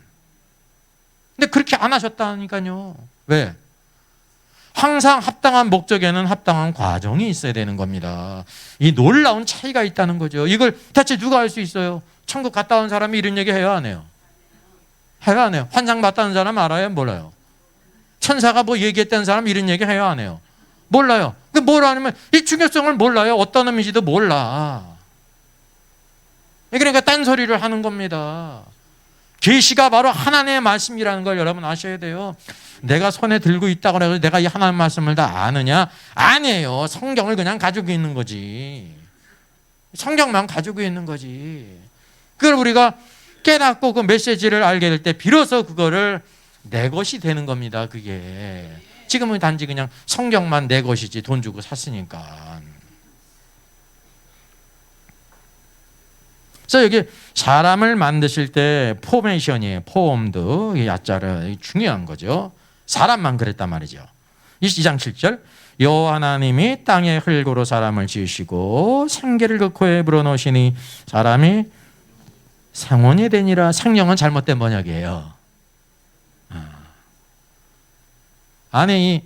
근데 그렇게 안 하셨다니까요. 왜? 항상 합당한 목적에는 합당한 과정이 있어야 되는 겁니다. 이 놀라운 차이가 있다는 거죠. 이걸 대체 누가 알 수 있어요? 천국 갔다 온 사람이 이런 얘기 해요, 안 해요? 해요, 안 해요? 환상 봤다는 사람 알아요, 몰라요? 천사가 뭐 얘기했다는 사람 이런 얘기 해요, 안 해요? 몰라요. 뭘 아니면 이 중요성을 몰라요. 어떤 의미인지도 몰라. 그러니까 딴소리를 하는 겁니다. 계시가 바로 하나님의 말씀이라는 걸 여러분 아셔야 돼요. 내가 손에 들고 있다고 해서 내가 이 하나님의 말씀을 다 아느냐? 아니에요. 성경을 그냥 가지고 있는 거지. 성경만 가지고 있는 거지. 그걸 우리가 깨닫고 그 메시지를 알게 될 때 비로소 그거를 내 것이 되는 겁니다. 그게 지금은 단지 그냥 성경만 내 것이지 돈 주고 샀으니까. 그래서 여기 사람을 만드실 때 포메이션이에요. 포엄드 야자를 중요한 거죠. 사람만 그랬단 말이죠. 2장 7절 여호와 하나님이 땅의 흙으로 사람을 지으시고 생기를 그 코에 불어넣으시니 사람이 생혼이 되니라. 생령은 잘못된 번역이에요. 안에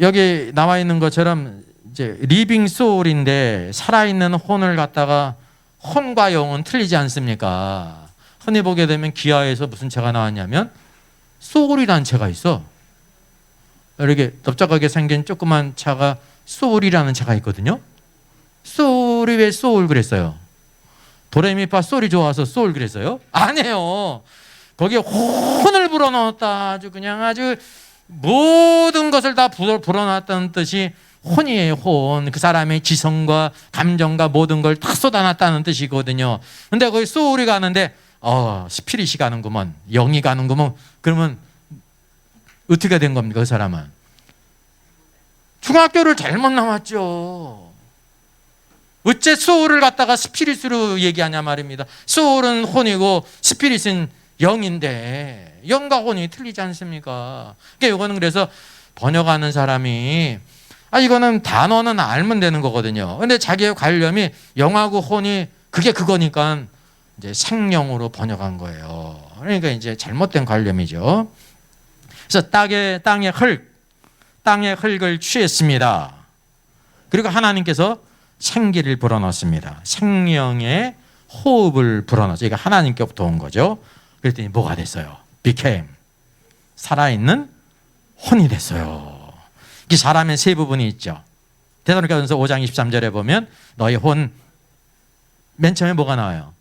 여기 나와 있는 것처럼 이제 리빙 소울인데 살아있는 혼을 갖다가 혼과 영은 틀리지 않습니까? 흔히 보게 되면 기하에서 무슨 차가 나왔냐면 소울이라는 차가 있어. 이렇게 넓적하게 생긴 조그만 차가 소울이라는 차가 있거든요. 소울이 왜 소울 그랬어요? 도레미파 소리 좋아서 소울 그랬어요? 아니에요. 거기에 혼을 불어넣었다. 아주 그냥 아주 모든 것을 다 불어넣었다는 뜻이 혼이에요. 혼. 그 사람의 지성과 감정과 모든 걸 다 쏟아놨다는 뜻이거든요. 근데 거기 소울이 가는데 스피릿이 가는구먼. 영이 가는구먼. 그러면 어떻게 된 겁니까? 그 사람은 중학교를 잘못 나왔죠. 어째 소울을 갖다가 스피릿으로 얘기하냐 말입니다. 소울은 혼이고 스피릿은 영인데 영과 혼이 틀리지 않습니까? 그러니까 이거는 그래서 번역하는 사람이 이거는 단어는 알면 되는 거거든요. 근데 자기의 관념이 영하고 혼이 그게 그거니까 이제 생령으로 번역한 거예요. 그러니까 이제 잘못된 관념이죠. 그래서 땅의 흙을 취했습니다. 그리고 하나님께서 생기를 불어넣습니다. 생명의 호흡을 불어넣었어요. 이게 하나님께부터 온 거죠. 그랬더니 뭐가 됐어요? became. 살아있는 혼이 됐어요. 이 사람의 세 부분이 있죠. 데살로니가전서 5장 23절에 보면 너희 혼, 맨 처음에 뭐가 나와요?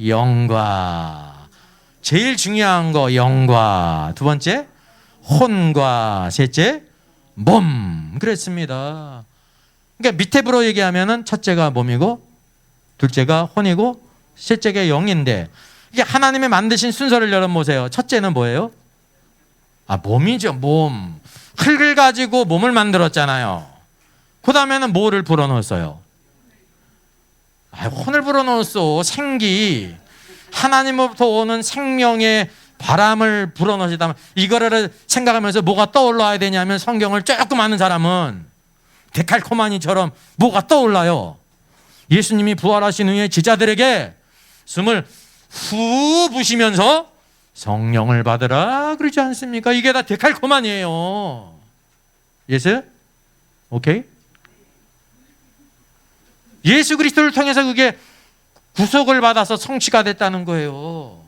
영과. 제일 중요한 거 영과. 두 번째 혼과. 셋째 몸. 그랬습니다. 그러니까 밑에부로 얘기하면은 첫째가 몸이고 둘째가 혼이고 셋째가 영인데 이게 하나님의 만드신 순서를 여러분 보세요. 첫째는 뭐예요? 몸이죠. 몸. 흙을 가지고 몸을 만들었잖아요. 그 다음에는 뭐를 불어넣었어요? 혼을 불어넣었어. 생기. 하나님으로부터 오는 생명의 바람을 불어넣으시다면 이거를 생각하면서 뭐가 떠올라야 되냐면 성경을 조금 아는 사람은 데칼코마니처럼 뭐가 떠올라요. 예수님이 부활하신 후에 제자들에게 숨을 후 부시면서 성령을 받으라 그러지 않습니까? 이게 다 데칼코마니에요. 예스? 오케이? 예수 그리스도를 통해서 그게 구속을 받아서 성취가 됐다는 거예요.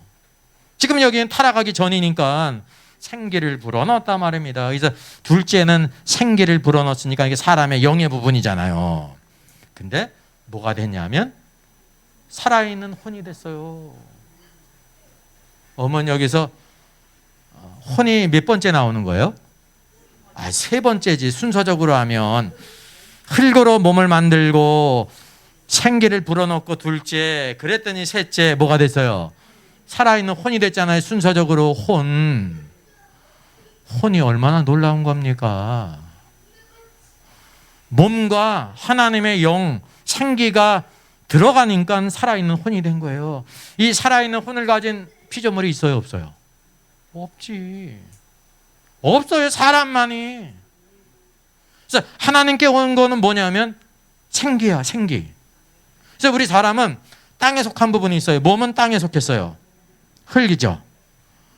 지금 여기는 타락하기 전이니까 생기를 불어넣었단 말입니다. 그래서 둘째는 생기를 불어넣었으니까 이게 사람의 영의 부분이잖아요. 근데 뭐가 됐냐면 살아있는 혼이 됐어요. 어머니 여기서 혼이 몇 번째 나오는 거예요? 세 번째지. 순서적으로 하면 흙으로 몸을 만들고 생기를 불어넣고 둘째, 그랬더니 셋째 뭐가 됐어요? 살아있는 혼이 됐잖아요. 순서적으로 혼이 얼마나 놀라운 겁니까? 몸과 하나님의 영, 생기가 들어가니까 살아있는 혼이 된 거예요. 이 살아있는 혼을 가진 피조물이 있어요, 없어요? 없지. 없어요, 사람만이. 그래서 하나님께 온 거는 뭐냐면 생기야, 생기. 그래서 우리 사람은 땅에 속한 부분이 있어요. 몸은 땅에 속했어요. 흙이죠.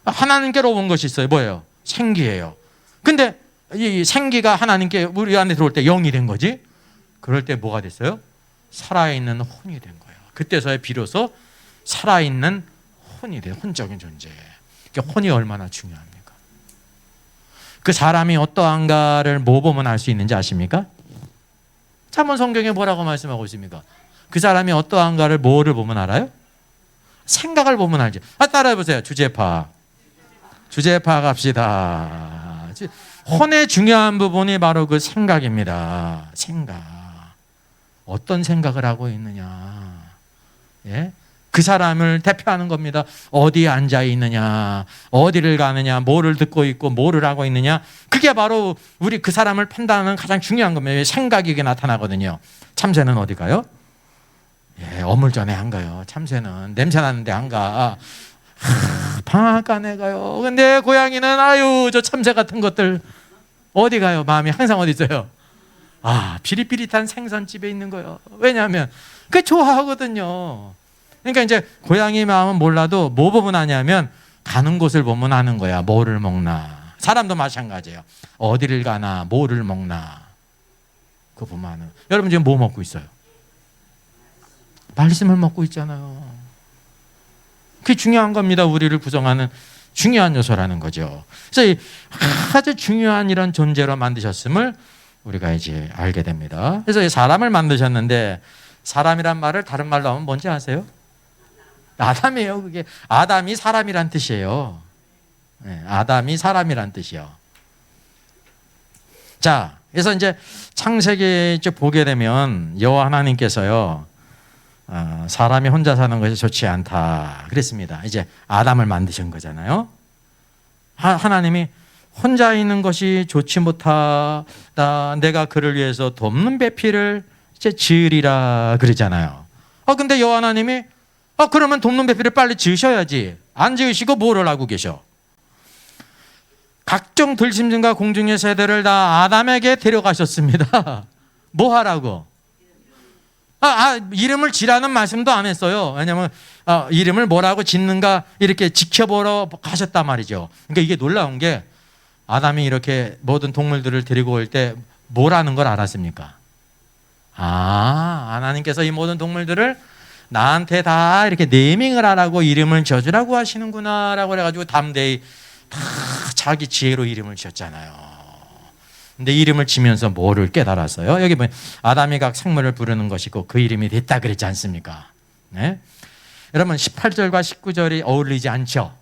하나님께로 온 것이 있어요. 뭐예요? 생기예요. 근데 이 생기가 하나님께 우리 안에 들어올 때 영이 된 거지. 그럴 때 뭐가 됐어요? 살아있는 혼이 된 거예요. 그때서야 비로소 살아있는 혼이 돼. 혼적인 존재. 그러니까 혼이 얼마나 중요합니까? 그 사람이 어떠한가를 뭐 보면 알 수 있는지 아십니까? 잠언 성경에 뭐라고 말씀하고 있습니까? 그 사람이 어떠한가를 뭐를 보면 알아요? 생각을 보면 알죠. 따라해보세요. 주제파. 주제파 갑시다. 혼의 중요한 부분이 바로 그 생각입니다. 생각. 어떤 생각을 하고 있느냐. 예? 그 사람을 대표하는 겁니다. 어디에 앉아 있느냐, 어디를 가느냐, 뭐를 듣고 있고 뭐를 하고 있느냐. 그게 바로 우리 그 사람을 판단하는 가장 중요한 겁니다. 생각이 이게 나타나거든요. 참새는 어디 가요? 예, 어물전에 안 가요. 참새는 냄새 나는데 안 가. 방앗간에 가요. 근데 고양이는 아유 저 참새 같은 것들 어디 가요? 마음이 항상 어디 있어요? 비릿비릿한 생선집에 있는 거예요. 왜냐하면 그게 좋아하거든요. 그러니까 이제 고양이 마음은 몰라도 뭐 보면 아냐면 가는 곳을 보면 아는 거야. 뭐를 먹나. 사람도 마찬가지예요. 어디를 가나, 뭐를 먹나. 그거 보면 아는. 여러분 지금 뭐 먹고 있어요? 말씀을 먹고 있잖아요. 그게 중요한 겁니다. 우리를 구성하는 중요한 요소라는 거죠. 그래서 아주 중요한 이런 존재로 만드셨음을 우리가 이제 알게 됩니다. 그래서 사람을 만드셨는데 사람이란 말을 다른 말로 하면 뭔지 아세요? 아담이에요. 그게 아담이 사람이란 뜻이에요. 네, 아담이 사람이란 뜻이요. 자, 그래서 이제 창세기 쭉 보게 되면 여호와 하나님께서요, 사람이 혼자 사는 것이 좋지 않다 그랬습니다. 이제 아담을 만드신 거잖아요. 하나님이 혼자 있는 것이 좋지 못하다. 내가 그를 위해서 돕는 배필을 이제 지으리라 그러잖아요. 근데 여호와 하나님이 그러면 돕는 배필을 빨리 지으셔야지. 안 지으시고 뭐를 하고 계셔? 각종 들짐승과 공중의 새들을 다 아담에게 데려가셨습니다. 뭐 하라고? 이름을 지라는 말씀도 안 했어요. 왜냐하면 이름을 뭐라고 짓는가 이렇게 지켜보러 가셨단 말이죠. 그러니까 이게 놀라운 게 아담이 이렇게 모든 동물들을 데리고 올 때 뭐라는 걸 알았습니까? 하나님께서 이 모든 동물들을 나한테 다 이렇게 네이밍을 하라고 이름을 지어주라고 하시는구나 라고 해가지고 담대히 다 자기 지혜로 이름을 지었잖아요. 근데 이름을 지면서 뭐를 깨달았어요? 여기 보면 아담이 각 생물을 부르는 것이고 그 이름이 됐다 그랬지 않습니까? 네? 여러분 18절과 19절이 어울리지 않죠?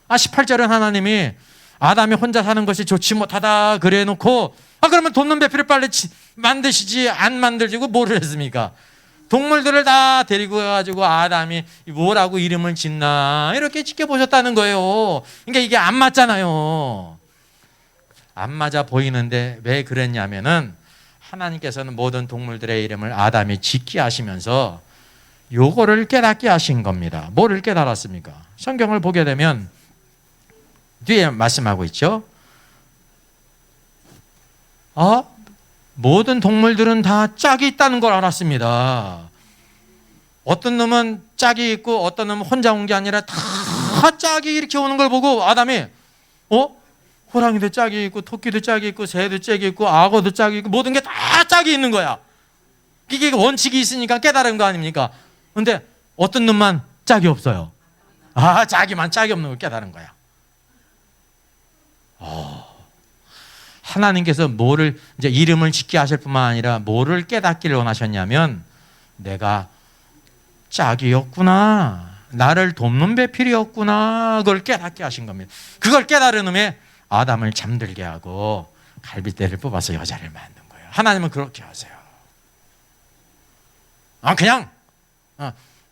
18절은 하나님이 아담이 혼자 사는 것이 좋지 못하다 그래 놓고 그러면 돕는 배필을 빨리 만드시지 안 만들지고 뭐를 했습니까? 동물들을 다 데리고 가가지고 아담이 뭐라고 이름을 짓나 이렇게 지켜보셨다는 거예요. 그러니까 이게 안 맞잖아요. 안 맞아 보이는데 왜 그랬냐면은 하나님께서는 모든 동물들의 이름을 아담이 짓게 하시면서 요거를 깨닫게 하신 겁니다. 뭐를 깨달았습니까? 성경을 보게 되면 뒤에 말씀하고 있죠. 모든 동물들은 다 짝이 있다는 걸 알았습니다. 어떤 놈은 짝이 있고 어떤 놈은 혼자 온 게 아니라 다 짝이 이렇게 오는 걸 보고 아담이 호랑이도 짝이 있고 토끼도 짝이 있고 새도 짝이 있고 악어도 짝이 있고 모든 게 다 짝이 있는 거야. 이게 원칙이 있으니까 깨달은 거 아닙니까? 근데 어떤 놈만 짝이 없어요. 자기만 짝이 없는 걸 깨달은 거야. 하나님께서 뭐를 이제 이름을 짓게 하실 뿐만 아니라 뭐를 깨닫기를 원하셨냐면 내가 짝이었구나. 나를 돕는 배필이었구나. 그걸 깨닫게 하신 겁니다. 그걸 깨달은 후에 아담을 잠들게 하고 갈빗대를 뽑아서 여자를 만든 거예요. 하나님은 그렇게 하세요. 그냥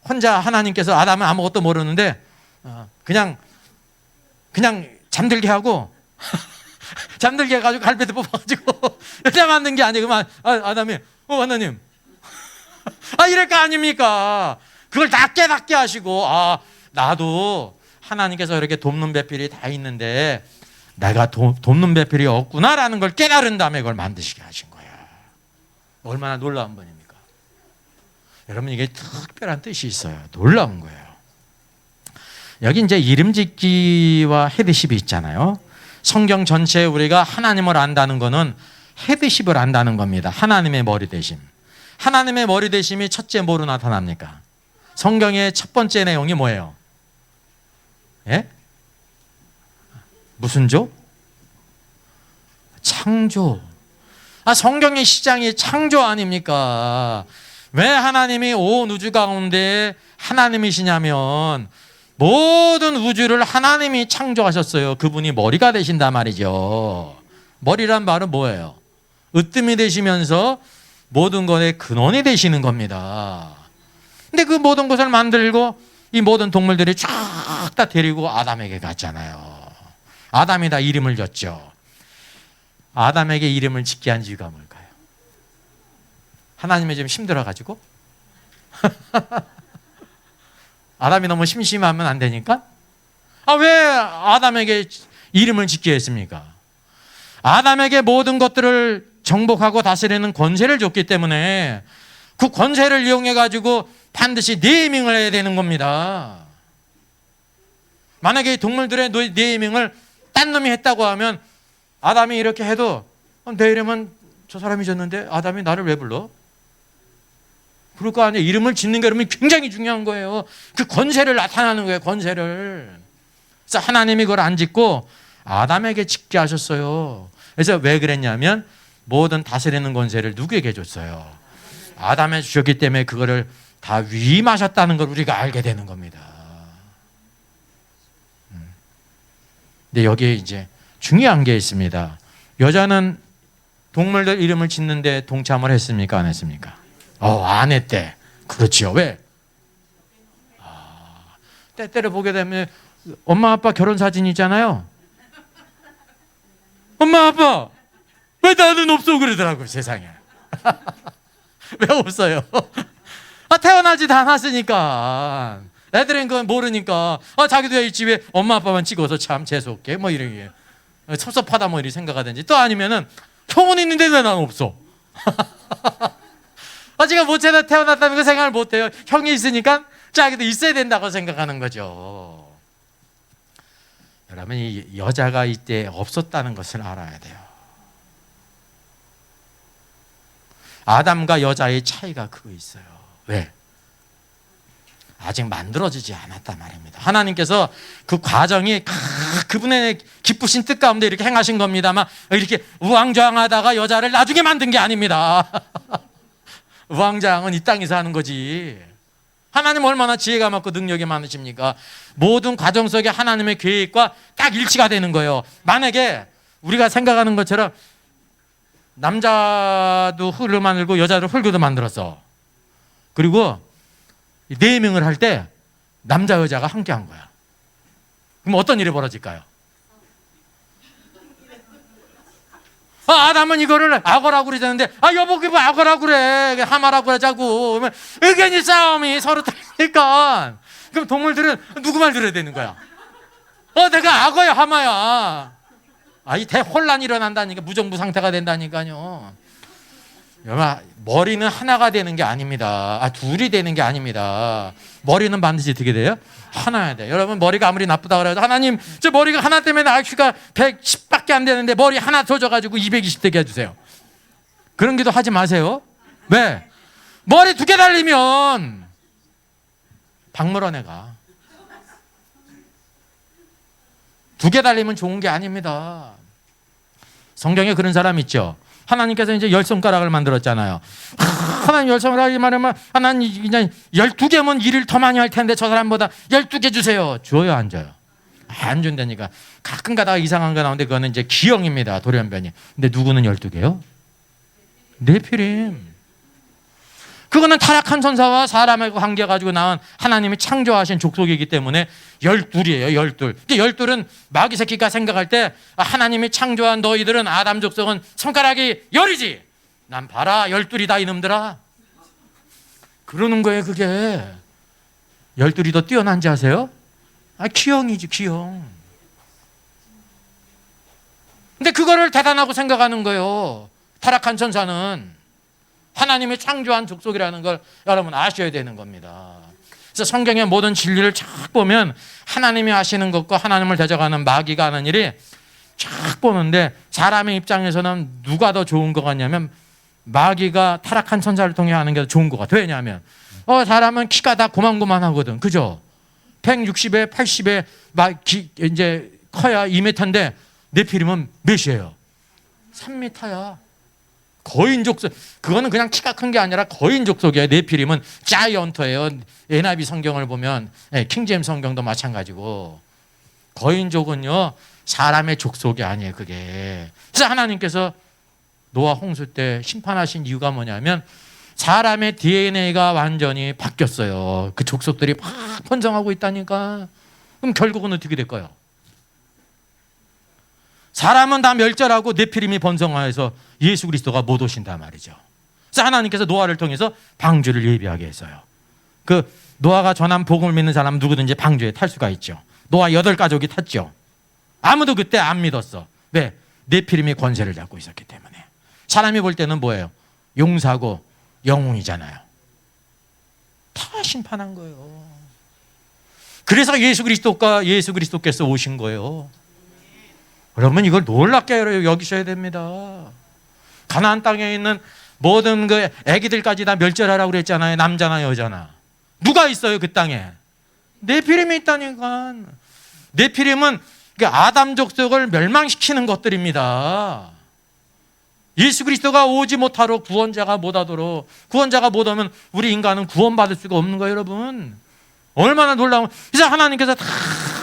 혼자 하나님께서 아담은 아무것도 모르는데 그냥 잠들게 하고 잠들게 해가지고 갈빗대 뽑아가지고 여자 만든 게 아니고 아담이 하나님 이럴 거 아닙니까? 그걸 다 깨닫게 하시고 나도 하나님께서 이렇게 돕는 배필이 다 있는데 내가 돕는 배필이 없구나라는 걸 깨달은 다음에 그걸 만드시게 하신 거야. 얼마나 놀라운 분입니까? 여러분 이게 특별한 뜻이 있어요. 놀라운 거예요. 여기 이제 이름 짓기와 헤드십이 있잖아요. 성경 전체에 우리가 하나님을 안다는 것은 헤드십을 안다는 겁니다. 하나님의 머리 대심. 하나님의 머리 대심이 첫째 뭐로 나타납니까? 성경의 첫 번째 내용이 뭐예요? 예? 무슨 조? 창조. 성경의 시장이 창조 아닙니까? 왜 하나님이 온 우주 가운데 하나님이시냐면 모든 우주를 하나님이 창조하셨어요. 그분이 머리가 되신단 말이죠. 머리란 말은 뭐예요? 으뜸이 되시면서 모든 것의 근원이 되시는 겁니다. 근데 그 모든 것을 만들고 이 모든 동물들이 쫙 다 데리고 아담에게 갔잖아요. 아담이 다 이름을 줬죠. 아담에게 이름을 짓게 한 이유가 뭘까요? 하나님이 좀 힘들어가지고? 아담이 너무 심심하면 안 되니까? 왜 아담에게 이름을 짓게 했습니까? 아담에게 모든 것들을 정복하고 다스리는 권세를 줬기 때문에 그 권세를 이용해가지고 반드시 네이밍을 해야 되는 겁니다. 만약에 동물들의 네이밍을 딴 놈이 했다고 하면 아담이 이렇게 해도 내 이름은 저 사람이 졌는데 아담이 나를 왜 불러? 그럴 거 아니에요. 이름을 짓는 게 여러분 굉장히 중요한 거예요. 그 권세를 나타나는 거예요. 권세를. 그래서 하나님이 그걸 안 짓고 아담에게 짓게 하셨어요. 그래서 왜 그랬냐면 모든 다스리는 권세를 누구에게 줬어요? 아담에 주셨기 때문에 그거를 다 위임하셨다는 걸 우리가 알게 되는 겁니다. 근데 여기에 이제 중요한 게 있습니다. 여자는 동물들 이름을 짓는데 동참을 했습니까? 안 했습니까? 안 했대. 그렇지요. 왜? 때때로 보게 되면 엄마 아빠 결혼 사진 있잖아요. 엄마 아빠 왜 나는 없어 그러더라고요. 세상에. 왜 없어요? 태어나지도 않았으니까. 애들은 그건 모르니까 자기도 있지 왜 엄마 아빠만 찍어서 참 재수없게 뭐 이런 게 섭섭하다 뭐 이렇게 생각하든지, 또 아니면은 형은 있는데 왜 나는 없어? 제가 모체다 태어났다는 거 생각을 못해요. 형이 있으니까 자기도 있어야 된다고 생각하는 거죠. 여러분, 이 여자가 이때 없었다는 것을 알아야 돼요. 아담과 여자의 차이가 그거 있어요. 왜? 아직 만들어지지 않았단 말입니다. 하나님께서 그 과정이 그분의 기쁘신 뜻 가운데 이렇게 행하신 겁니다만 이렇게 우왕좌왕하다가 여자를 나중에 만든 게 아닙니다. 우왕좌왕은 이 땅에서 하는 거지. 하나님 얼마나 지혜가 많고 능력이 많으십니까? 모든 과정 속에 하나님의 계획과 딱 일치가 되는 거예요. 만약에 우리가 생각하는 것처럼 남자도 흙을 만들고 여자도 흙으로 만들었어. 그리고 네이밍을 할 때 남자 여자가 함께 한 거야. 그럼 어떤 일이 벌어질까요? 아담은 이거를 악어라고 그러자는데 여보 그거 악어라고 그래, 하마라고 그러자고. 의견이 싸움이 서로 틀리니까 그럼 동물들은 누구 말 들어야 되는 거야? 내가 악어야 하마야. 이 대혼란이 일어난다니까. 무정부 상태가 된다니까요. 여러분, 머리는 하나가 되는 게 아닙니다. 둘이 되는 게 아닙니다. 머리는 반드시 어떻게 돼요? 하나야 돼. 여러분, 머리가 아무리 나쁘다 그래도 하나님 저 머리가 하나 때문에 IQ가 110밖에 안 되는데 머리 하나 더 줘가지고 220 되게 해주세요. 그런 기도 하지 마세요. 왜? 머리 2개 달리면 박물원에 가. 2개 달리면 좋은 게 아닙니다. 성경에 그런 사람 있죠. 하나님께서 이제 10손가락을 만들었잖아요. 하나님 10손가락이 말하면 하나님 그냥 12개면 일을 더 많이 할 텐데 저 사람보다 12개 주세요. 줘요, 안 줘요? 안 준다니까. 가끔 가다가 이상한 거 나오는데 그거는 이제 기형입니다. 돌연변이. 근데 누구는 12개요? 네피림. 그거는 타락한 천사와 사람의 관계 가지고 나온 하나님이 창조하신 족속이기 때문에 12이에요. 12. 12은 마귀 새끼가 생각할 때 하나님이 창조한 너희들은 아담 족속은 손가락이 10이지. 난 봐라 12이다 이놈들아. 그러는 거예요. 그게 12이 더 뛰어난지 아세요? 기형이지, 기형. 근데 그거를 대단하고 생각하는 거예요. 타락한 천사는 하나님이 창조한 족속이라는 걸 여러분 아셔야 되는 겁니다. 그래서 성경의 모든 진리를 쫙 보면 하나님이 하시는 것과 하나님을 대적하는 마귀가 하는 일이 쫙 보는데 사람의 입장에서는 누가 더 좋은 것 같냐면 마귀가 타락한 천사를 통해 하는 게 더 좋은 것 같아. 왜냐하면 사람은 키가 다 고만고만하거든. 그죠? 160에 80에 이제 커야 2m인데 네피림은 몇이에요? 3m야. 거인족속. 그거는 그냥 키가 큰 게 아니라 거인족속이에요. 네피림은 자이언트예요. NIV 성경을 보면, 킹제임스 성경도 마찬가지고. 거인족은요 사람의 족속이 아니에요. 그게. 그래서 하나님께서 노아 홍수 때 심판하신 이유가 뭐냐면 사람의 DNA가 완전히 바뀌었어요. 그 족속들이 막 번성하고 있다니까. 그럼 결국은 어떻게 될까요? 사람은 다 멸절하고 네피림이 번성하여서 예수 그리스도가 못 오신단 말이죠. 그래서 하나님께서 노아를 통해서 방주를 예비하게 했어요. 그 노아가 전한 복음을 믿는 사람은 누구든지 방주에 탈 수가 있죠. 노아 8가족이 탔죠. 아무도 그때 안 믿었어. 왜? 네피림이 권세를 잡고 있었기 때문에. 사람이 볼 때는 뭐예요? 용사고 영웅이잖아요. 다 심판한 거예요. 그래서 예수 그리스도께서 오신 거예요. 여러분 이걸 놀랍게 여기셔야 됩니다. 가나안 땅에 있는 모든 그 애기들까지 다 멸절하라고 그랬잖아요. 남자나 여자나. 누가 있어요 그 땅에? 네피림이 있다니까. 네피림은 아담 족속을 멸망시키는 것들입니다. 예수 그리스도가 오지 못하러 구원자가 못 오면 우리 인간은 구원받을 수가 없는 거예요. 여러분 얼마나 놀라운. 그래서 하나님께서 다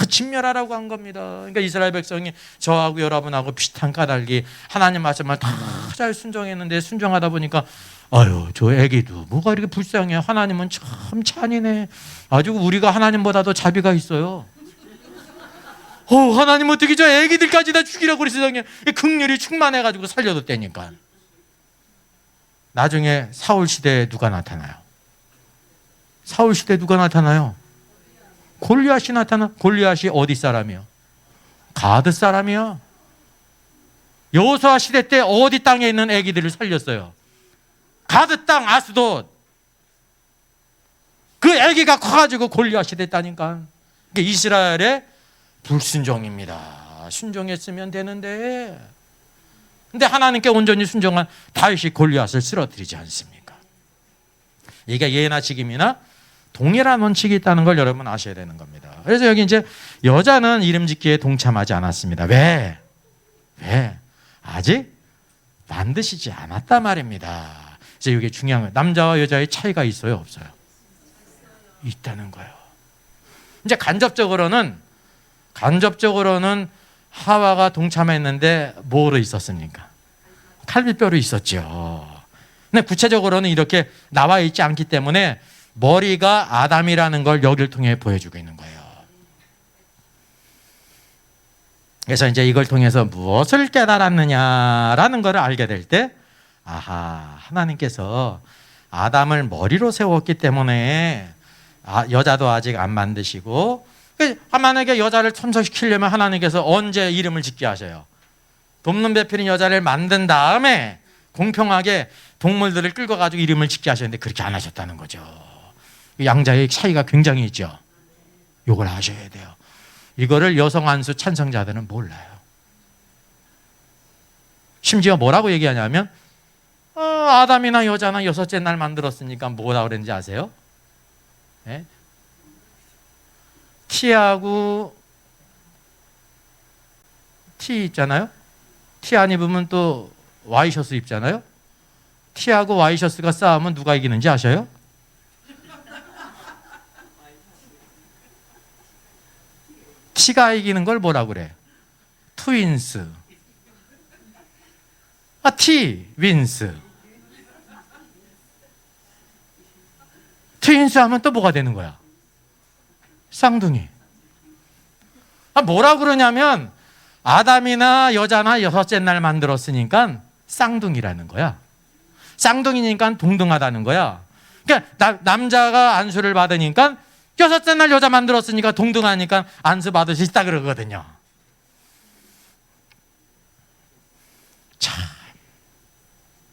진멸하라고 한 겁니다. 그러니까 이스라엘 백성이 저하고 여러분하고 비슷한 까닭이 하나님 말씀을 다 잘 순종했는데 순종하다 보니까 아유 저 애기도 뭐가 이렇게 불쌍해. 하나님은 참 찬이네. 아주 우리가 하나님보다도 자비가 있어요. 하나님 어떻게 저 애기들까지 다 죽이라고 그래. 세상에 긍휼이 충만해가지고 살려뒀다니까. 나중에 사울 시대에 누가 나타나요? 사울 시대에 누가 나타나요? 골리앗이 나타나. 골리앗이 어디 사람이요? 가드 사람이요. 여호수아 시대 때 어디 땅에 있는 애기들을 살렸어요? 가드 땅 아스돗. 그 애기가 커가지고 골리앗이 됐다니까. 이스라엘의 불순종입니다. 순종했으면 되는데. 근데 하나님께 온전히 순종한 다윗이 골리앗을 쓰러뜨리지 않습니까? 이게 예나 지금이나 동일한 원칙이 있다는 걸 여러분 아셔야 되는 겁니다. 그래서 여기 이제 여자는 이름 짓기에 동참하지 않았습니다. 왜? 아직 만드시지 않았단 말입니다. 그래서 이게 중요한 거예요. 남자와 여자의 차이가 있어요, 없어요? 있다는 거예요. 이제 간접적으로는 하와가 동참했는데 뭐로 있었습니까? 칼비뼈로 있었죠. 근데 구체적으로는 이렇게 나와 있지 않기 때문에 머리가 아담이라는 걸 여기를 통해 보여주고 있는 거예요. 그래서 이제 이걸 통해서 무엇을 깨달았느냐라는 걸 알게 될 때, 하나님께서 아담을 머리로 세웠기 때문에 여자도 아직 안 만드시고, 만약에 여자를 참석시키려면 하나님께서 언제 이름을 짓게 하셔요? 돕는 배필인 여자를 만든 다음에 공평하게 동물들을 끌고 가지고 이름을 짓게 하셨는데 그렇게 안 하셨다는 거죠. 양자의 차이가 굉장히 있죠. 이걸 아셔야 돼요. 이거를 여성 안수 찬성자들은 몰라요. 심지어 뭐라고 얘기하냐면 아담이나 여자나 6째 날 만들었으니까 뭐라고 그랬는지 아세요? 네? T하고 T 있잖아요. T 안 입으면 또 와이셔츠 입잖아요. T하고 와이셔츠가 싸우면 누가 이기는지 아셔요? T가 이기는 걸 뭐라고 그래? 트윈스. T 윈스. 트윈스 하면 또 뭐가 되는 거야? 쌍둥이. 뭐라 그러냐면 아담이나 여자나 6째 날 만들었으니까 쌍둥이라는 거야. 쌍둥이니까 동등하다는 거야. 그러니까 남자가 안수를 받으니까 6째 날 여자 만들었으니까 동등하니까 안수 받을 수 있다 그러거든요. 참.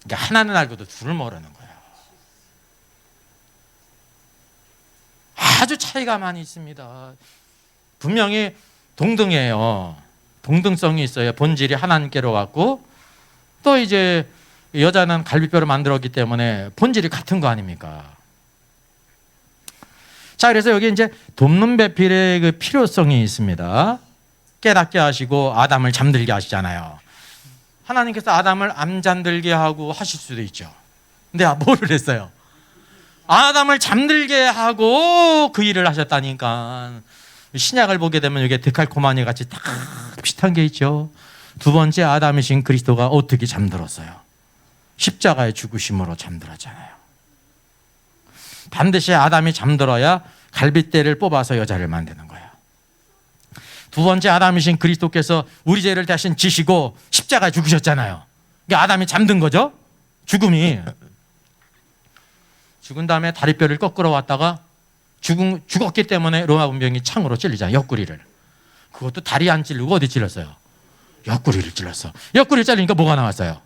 그러니까 하나는 알고도 둘을 모르는 거야. 아주 차이가 많이 있습니다. 분명히 동등해요. 동등성이 있어요. 본질이 하나님께로 왔고 또 이제 여자는 갈비뼈를 만들었기 때문에 본질이 같은 거 아닙니까? 자, 그래서 여기 이제 돕는 배필의 그 필요성이 있습니다. 깨닫게 하시고 아담을 잠들게 하시잖아요. 하나님께서 아담을 안 잠들게 하고 하실 수도 있죠. 근데 뭐를 했어요? 아담을 잠들게 하고 그 일을 하셨다니까. 신약을 보게 되면 이게 데칼코마니 같이 딱 비슷한 게 있죠. 두 번째 아담이신 그리스도가 어떻게 잠들었어요? 십자가의 죽으심으로 잠들었잖아요. 반드시 아담이 잠들어야 갈빗대를 뽑아서 여자를 만드는 거예요. 두 번째 아담이신 그리스도께서 우리 죄를 대신 지시고 십자가에 죽으셨잖아요. 이게 아담이 잠든 거죠. 죽음이. 죽은 다음에 다리뼈를 꺾으러 왔다가 죽었기 때문에 로마 군병이 창으로 찔리잖아요. 옆구리를. 그것도 다리 안 찔르고 어디 찔렀어요? 옆구리를 찔렀어. 옆구리를 찔리니까 뭐가 나왔어요?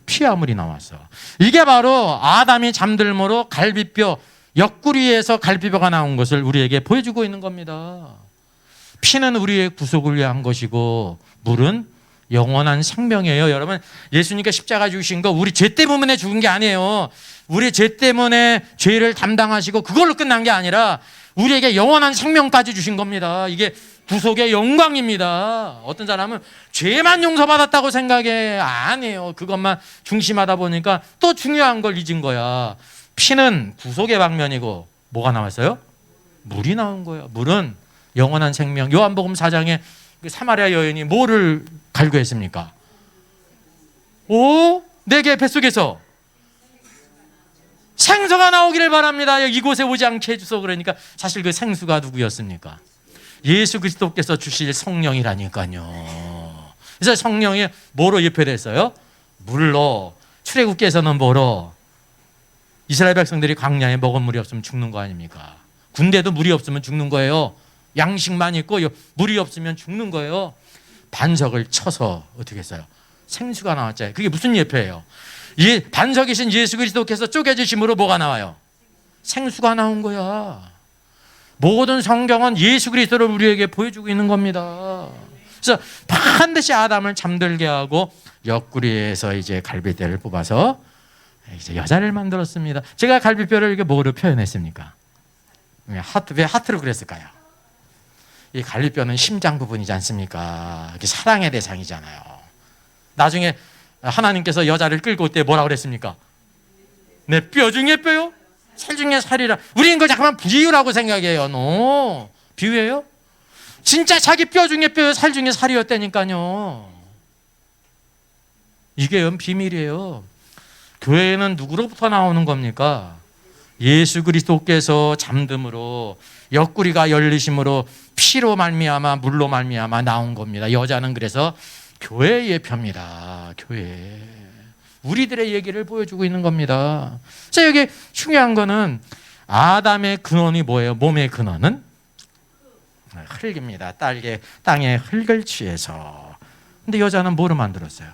피아물이 나왔어. 이게 바로 아담이 잠들므로 갈비뼈, 옆구리에서 갈비뼈가 나온 것을 우리에게 보여주고 있는 겁니다. 피는 우리의 구속을 위한 것이고 물은 영원한 생명이에요. 여러분, 예수님께 십자가 죽으신 거 우리 죄 때문에 죽은 게 아니에요. 우리 죄 때문에 죄를 담당하시고 그걸로 끝난 게 아니라 우리에게 영원한 생명까지 주신 겁니다. 이게 구속의 영광입니다. 어떤 사람은 죄만 용서받았다고 생각해. 아니에요. 그것만 중심하다 보니까 또 중요한 걸 잊은 거야. 피는 구속의 방면이고 뭐가 나왔어요? 물이 나온 거예요. 물은 영원한 생명. 요한복음 4장에 사마리아 여인이 뭐를 갈구했습니까? 내게 뱃속에서 생수가 나오기를 바랍니다. 이곳에 오지 않게 해주소. 그러니까 사실 그 생수가 누구였습니까? 예수 그리스도께서 주실 성령이라니까요. 그래서 성령이 뭐로 예표됐어요? 물로. 출애굽기에서는 뭐로? 이스라엘 백성들이 광야에 먹은 물이 없으면 죽는 거 아닙니까? 군대도 물이 없으면 죽는 거예요. 양식만 있고 물이 없으면 죽는 거예요. 반석을 쳐서 어떻게 했어요? 생수가 나왔잖아요. 그게 무슨 예표예요? 반석이신 예수 그리스도께서 쪼개지심으로 뭐가 나와요? 생수가 나온 거야. 모든 성경은 예수 그리스도를 우리에게 보여주고 있는 겁니다. 그래서 반드시 아담을 잠들게 하고 옆구리에서 이제 갈비뼈를 뽑아서 이제 여자를 만들었습니다. 제가 갈비뼈를 이게 뭐로 표현했습니까? 왜 하트로 그랬을까요? 이 갈비뼈는 심장 부분이지 않습니까? 이게 사랑의 대상이잖아요. 나중에 하나님께서 여자를 끌고 올 때 뭐라고 그랬습니까? 내 뼈 중에 뼈요? 살 중에 살이라. 우리는 그걸 잠깐만 비유라고 생각해요. 비유예요? 진짜 자기 뼈 중에 뼈요, 살 중에 살이었다니까요. 이게 비밀이에요. 교회는 누구로부터 나오는 겁니까? 예수 그리스도께서 잠듦으로 옆구리가 열리심으로 피로 말미암아 물로 말미암아 나온 겁니다. 여자는 그래서 교회의 표입니다. 교회. 우리들의 얘기를 보여주고 있는 겁니다. 자, 여기 중요한 거는 아담의 근원이 뭐예요? 몸의 근원은 흙입니다. 땅의 흙을 취해서. 근데 여자는 뭐로 만들었어요?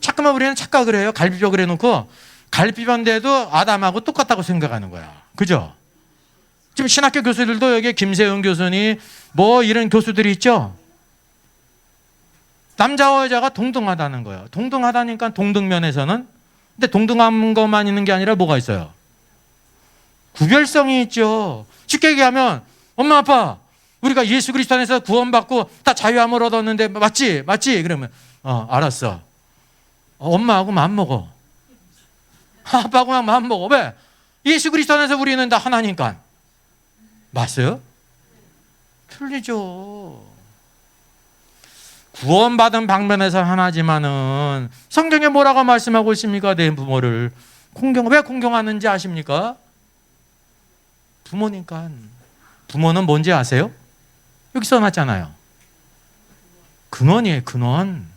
잠깐만 우리는 착각을 해요. 갈비뼈 그래 놓고 갈비뼈인데도 아담하고 똑같다고 생각하는 거야. 그죠? 지금 신학교 교수들도 여기 김세훈 교수니 뭐 이런 교수들이 있죠? 남자와 여자가 동등하다는 거예요. 동등하다니까 동등면에서는. 근데 동등한 것만 있는 게 아니라 뭐가 있어요? 구별성이 있죠. 쉽게 얘기하면 엄마 아빠 우리가 예수 그리스도 안에서 구원받고 다 자유함을 얻었는데 맞지? 맞지? 그러면 알았어. 엄마하고 마음 먹어. 아빠하고 마음 먹어. 왜? 예수 그리스도 안에서 우리는 다 하나니까. 맞아요? 틀리죠. 구원받은 방면에서 하나지만은 성경에 뭐라고 말씀하고 있습니까? 내 부모를 왜 공경하는지 아십니까? 부모니까. 부모는 뭔지 아세요? 여기 써놨잖아요. 근원이에요. 근원.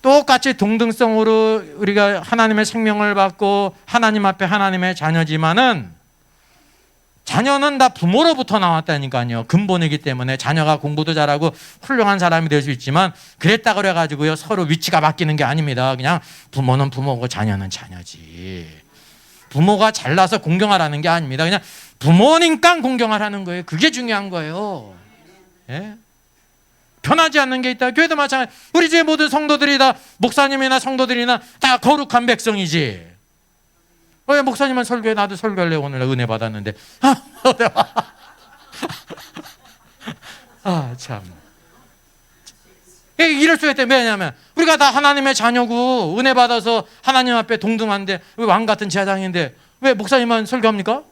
똑같이 동등성으로 우리가 하나님의 생명을 받고 하나님 앞에 하나님의 자녀지만은 자녀는 다 부모로부터 나왔다니까요. 근본이기 때문에 자녀가 공부도 잘하고 훌륭한 사람이 될 수 있지만 그랬다 그래가지고요 서로 위치가 바뀌는 게 아닙니다. 그냥 부모는 부모고 자녀는 자녀지. 부모가 잘나서 공경하라는 게 아닙니다. 그냥 부모니까 공경하라는 거예요. 그게 중요한 거예요. 예? 변하지 않는 게 있다. 교회도 마찬가지. 우리 주의 모든 성도들이 다 목사님이나 성도들이나 다 거룩한 백성이지. 왜 목사님은 설교해? 나도 설교할래. 오늘 은혜 받았는데. 참. 이럴 수가 있대. 왜냐하면 우리가 다 하나님의 자녀고 은혜 받아서 하나님 앞에 동등한데 왜 왕 같은 제사장인데 왜 목사님만 설교합니까?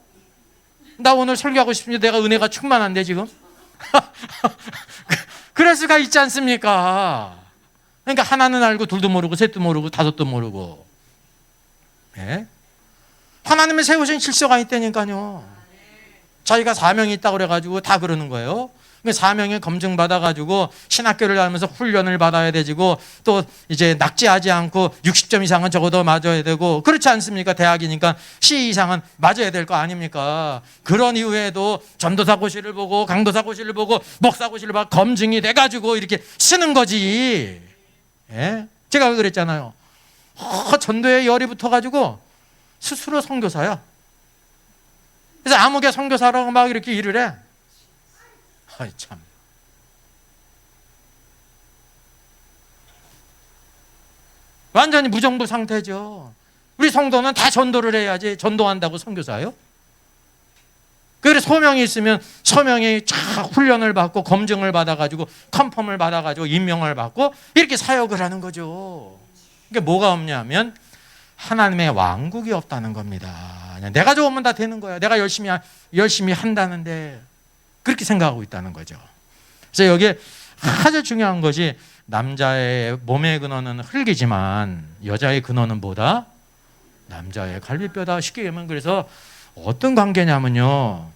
나 오늘 설교하고 싶은데 내가 은혜가 충만한데 지금? 그럴 수가 있지 않습니까? 그러니까 하나는 알고 둘도 모르고 셋도 모르고 다섯도 모르고. 네? 하나님의 세우신 질서가 있다니까요. 자기가 사명이 있다고 그래가지고 다 그러는 거예요. 사명에 검증받아가지고 신학교를 다니면서 훈련을 받아야 되고 또 이제 낙제하지 않고 60점 이상은 적어도 맞아야 되고 그렇지 않습니까? 대학이니까 C 이상은 맞아야 될 거 아닙니까? 그런 이후에도 전도사고시를 보고 강도사고시를 보고 목사고시를 보고 검증이 돼가지고 이렇게 쓰는 거지. 예? 제가 그랬잖아요. 전도에 열이 붙어가지고 스스로 선교사야. 그래서 아무개 선교사라고 막 이렇게 일을 해. 아이 참. 완전히 무정부 상태죠. 우리 성도는 다 전도를 해야지 전도한다고 선교사요? 그래서 소명이 있으면 소명이 쫙 훈련을 받고 검증을 받아가지고 컨펌을 받아가지고 임명을 받고 이렇게 사역을 하는 거죠. 이게 뭐가 없냐면 하나님의 왕국이 없다는 겁니다. 내가 좋으면 다 되는 거야. 내가 열심히 한다는데 그렇게 생각하고 있다는 거죠. 그래서 여기에 아주 중요한 것이 남자의 몸의 근원은 흙이지만 여자의 근원은 뭐다? 남자의 갈비뼈다. 쉽게 얘기하면 그래서 어떤 관계냐면요.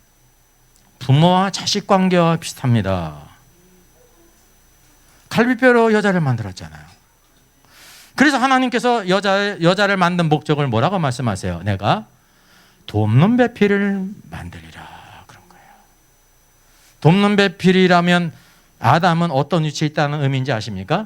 부모와 자식 관계와 비슷합니다. 갈비뼈로 여자를 만들었잖아요. 그래서 하나님께서 여자를 만든 목적을 뭐라고 말씀하세요? 내가 돕는 배필을 만들리라. 돕는 배필이라면 아담은 어떤 위치에 있다는 의미인지 아십니까?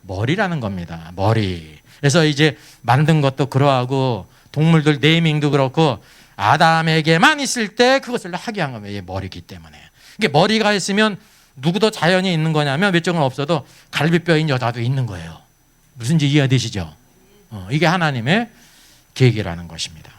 머리라는 겁니다. 머리. 그래서 이제 만든 것도 그러하고 동물들 네이밍도 그렇고 아담에게만 있을 때 그것을 하게 한 겁니다. 머리기 때문에. 이게 머리가 있으면 누구도 자연이 있는 거냐면 외적은 없어도 갈비뼈인 여자도 있는 거예요. 무슨지 이해되시죠? 이게 하나님의 계획이라는 것입니다.